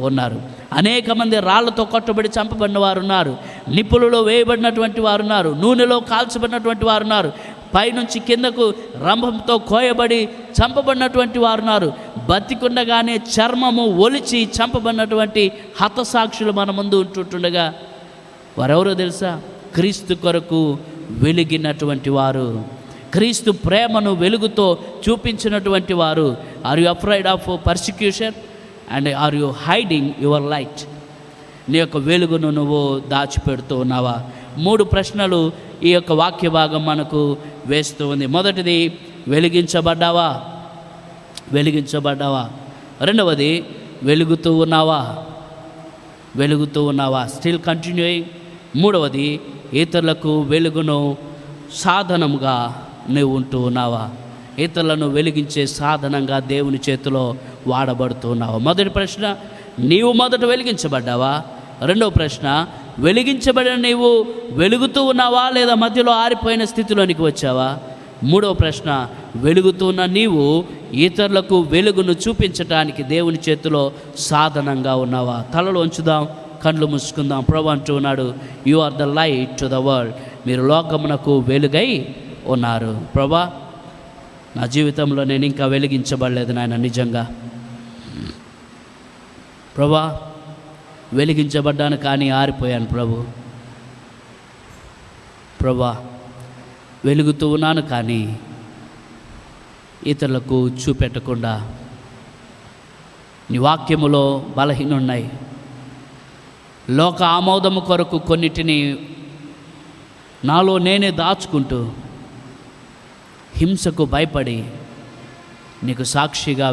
ఉన్నారు. అనేక మంది రాళ్లతో కొట్టబడి చంపబడిన వారు ఉన్నారు, నిప్పులలో వేయబడినటువంటి వారు ఉన్నారు, నూనెలో కాల్చబడినటువంటి వారు ఉన్నారు, పైనుంచి కిందకు రంభంతో కోయబడి చంపబడినటువంటి వారు ఉన్నారు, బతికుండగానే చర్మము ఒలిచి చంపబడినటువంటి హతసాక్షులు మన ముందు ఉంటుండగా వారెవరో తెలుసా? క్రీస్తు కొరకు వెలిగినటువంటి వారు, క్రీస్తు ప్రేమను వెలుగుతో చూపించినటువంటి వారు. Are you afraid of persecution and are you hiding your light? నీ యొక్క వెలుగును నువ్వు దాచిపెడుతూ ఉన్నావా? 3 ప్రశ్నలు ఈ యొక్క వాక్య భాగం మనకు వేస్తూ ఉంది. మొదటిది, వెలిగించబడ్డావా? వెలిగించబడ్డావా? రెండవది, వెలుగుతూ ఉన్నావా? వెలుగుతూ ఉన్నావా? Still continuing. మూడవది, ఇతరులకు వెలుగును సాధనంగా నువ్వు ఉంటూ ఉన్నావా? ఇతరులను వెలిగించే సాధనంగా దేవుని చేతిలో వాడబడుతూ ఉన్నావా? మొదటి ప్రశ్న, నీవు మొదట వెలిగించబడ్డావా? రెండవ ప్రశ్న, వెలిగించబడిన నీవు వెలుగుతూ ఉన్నావా లేదా మధ్యలో ఆరిపోయిన స్థితిలోనికి వచ్చావా? మూడవ ప్రశ్న, వెలుగుతున్న నీవు ఇతరులకు వెలుగును చూపించటానికి దేవుని చేతిలో సాధనంగా ఉన్నావా? తలలో ఉంచుదాం, కళ్ళు మూసుకుందాం. ప్రభు అంటూ ఉన్నాడు, you are the light to the world. మీరు లోకమునకు వెలుగై ఉన్నారు. ప్రభా, నా జీవితంలో నేను ఇంకా వెలిగించబడలేదు నాయన. నిజంగా ప్రభా, వెలిగించబడ్డాను కానీ ఆరిపోయాను ప్రభు. ప్రభా, వెలుగుతూ ఉన్నాను కానీ ఇతరులకు చూపెట్టకుండా నీ వాక్యములో బలహీనున్నాయి. లోక ఆమోదము కొరకు కొన్నిటిని నాలో నేనే దాచుకుంటూ హింసకు భయపడి నీకు సాక్షిగా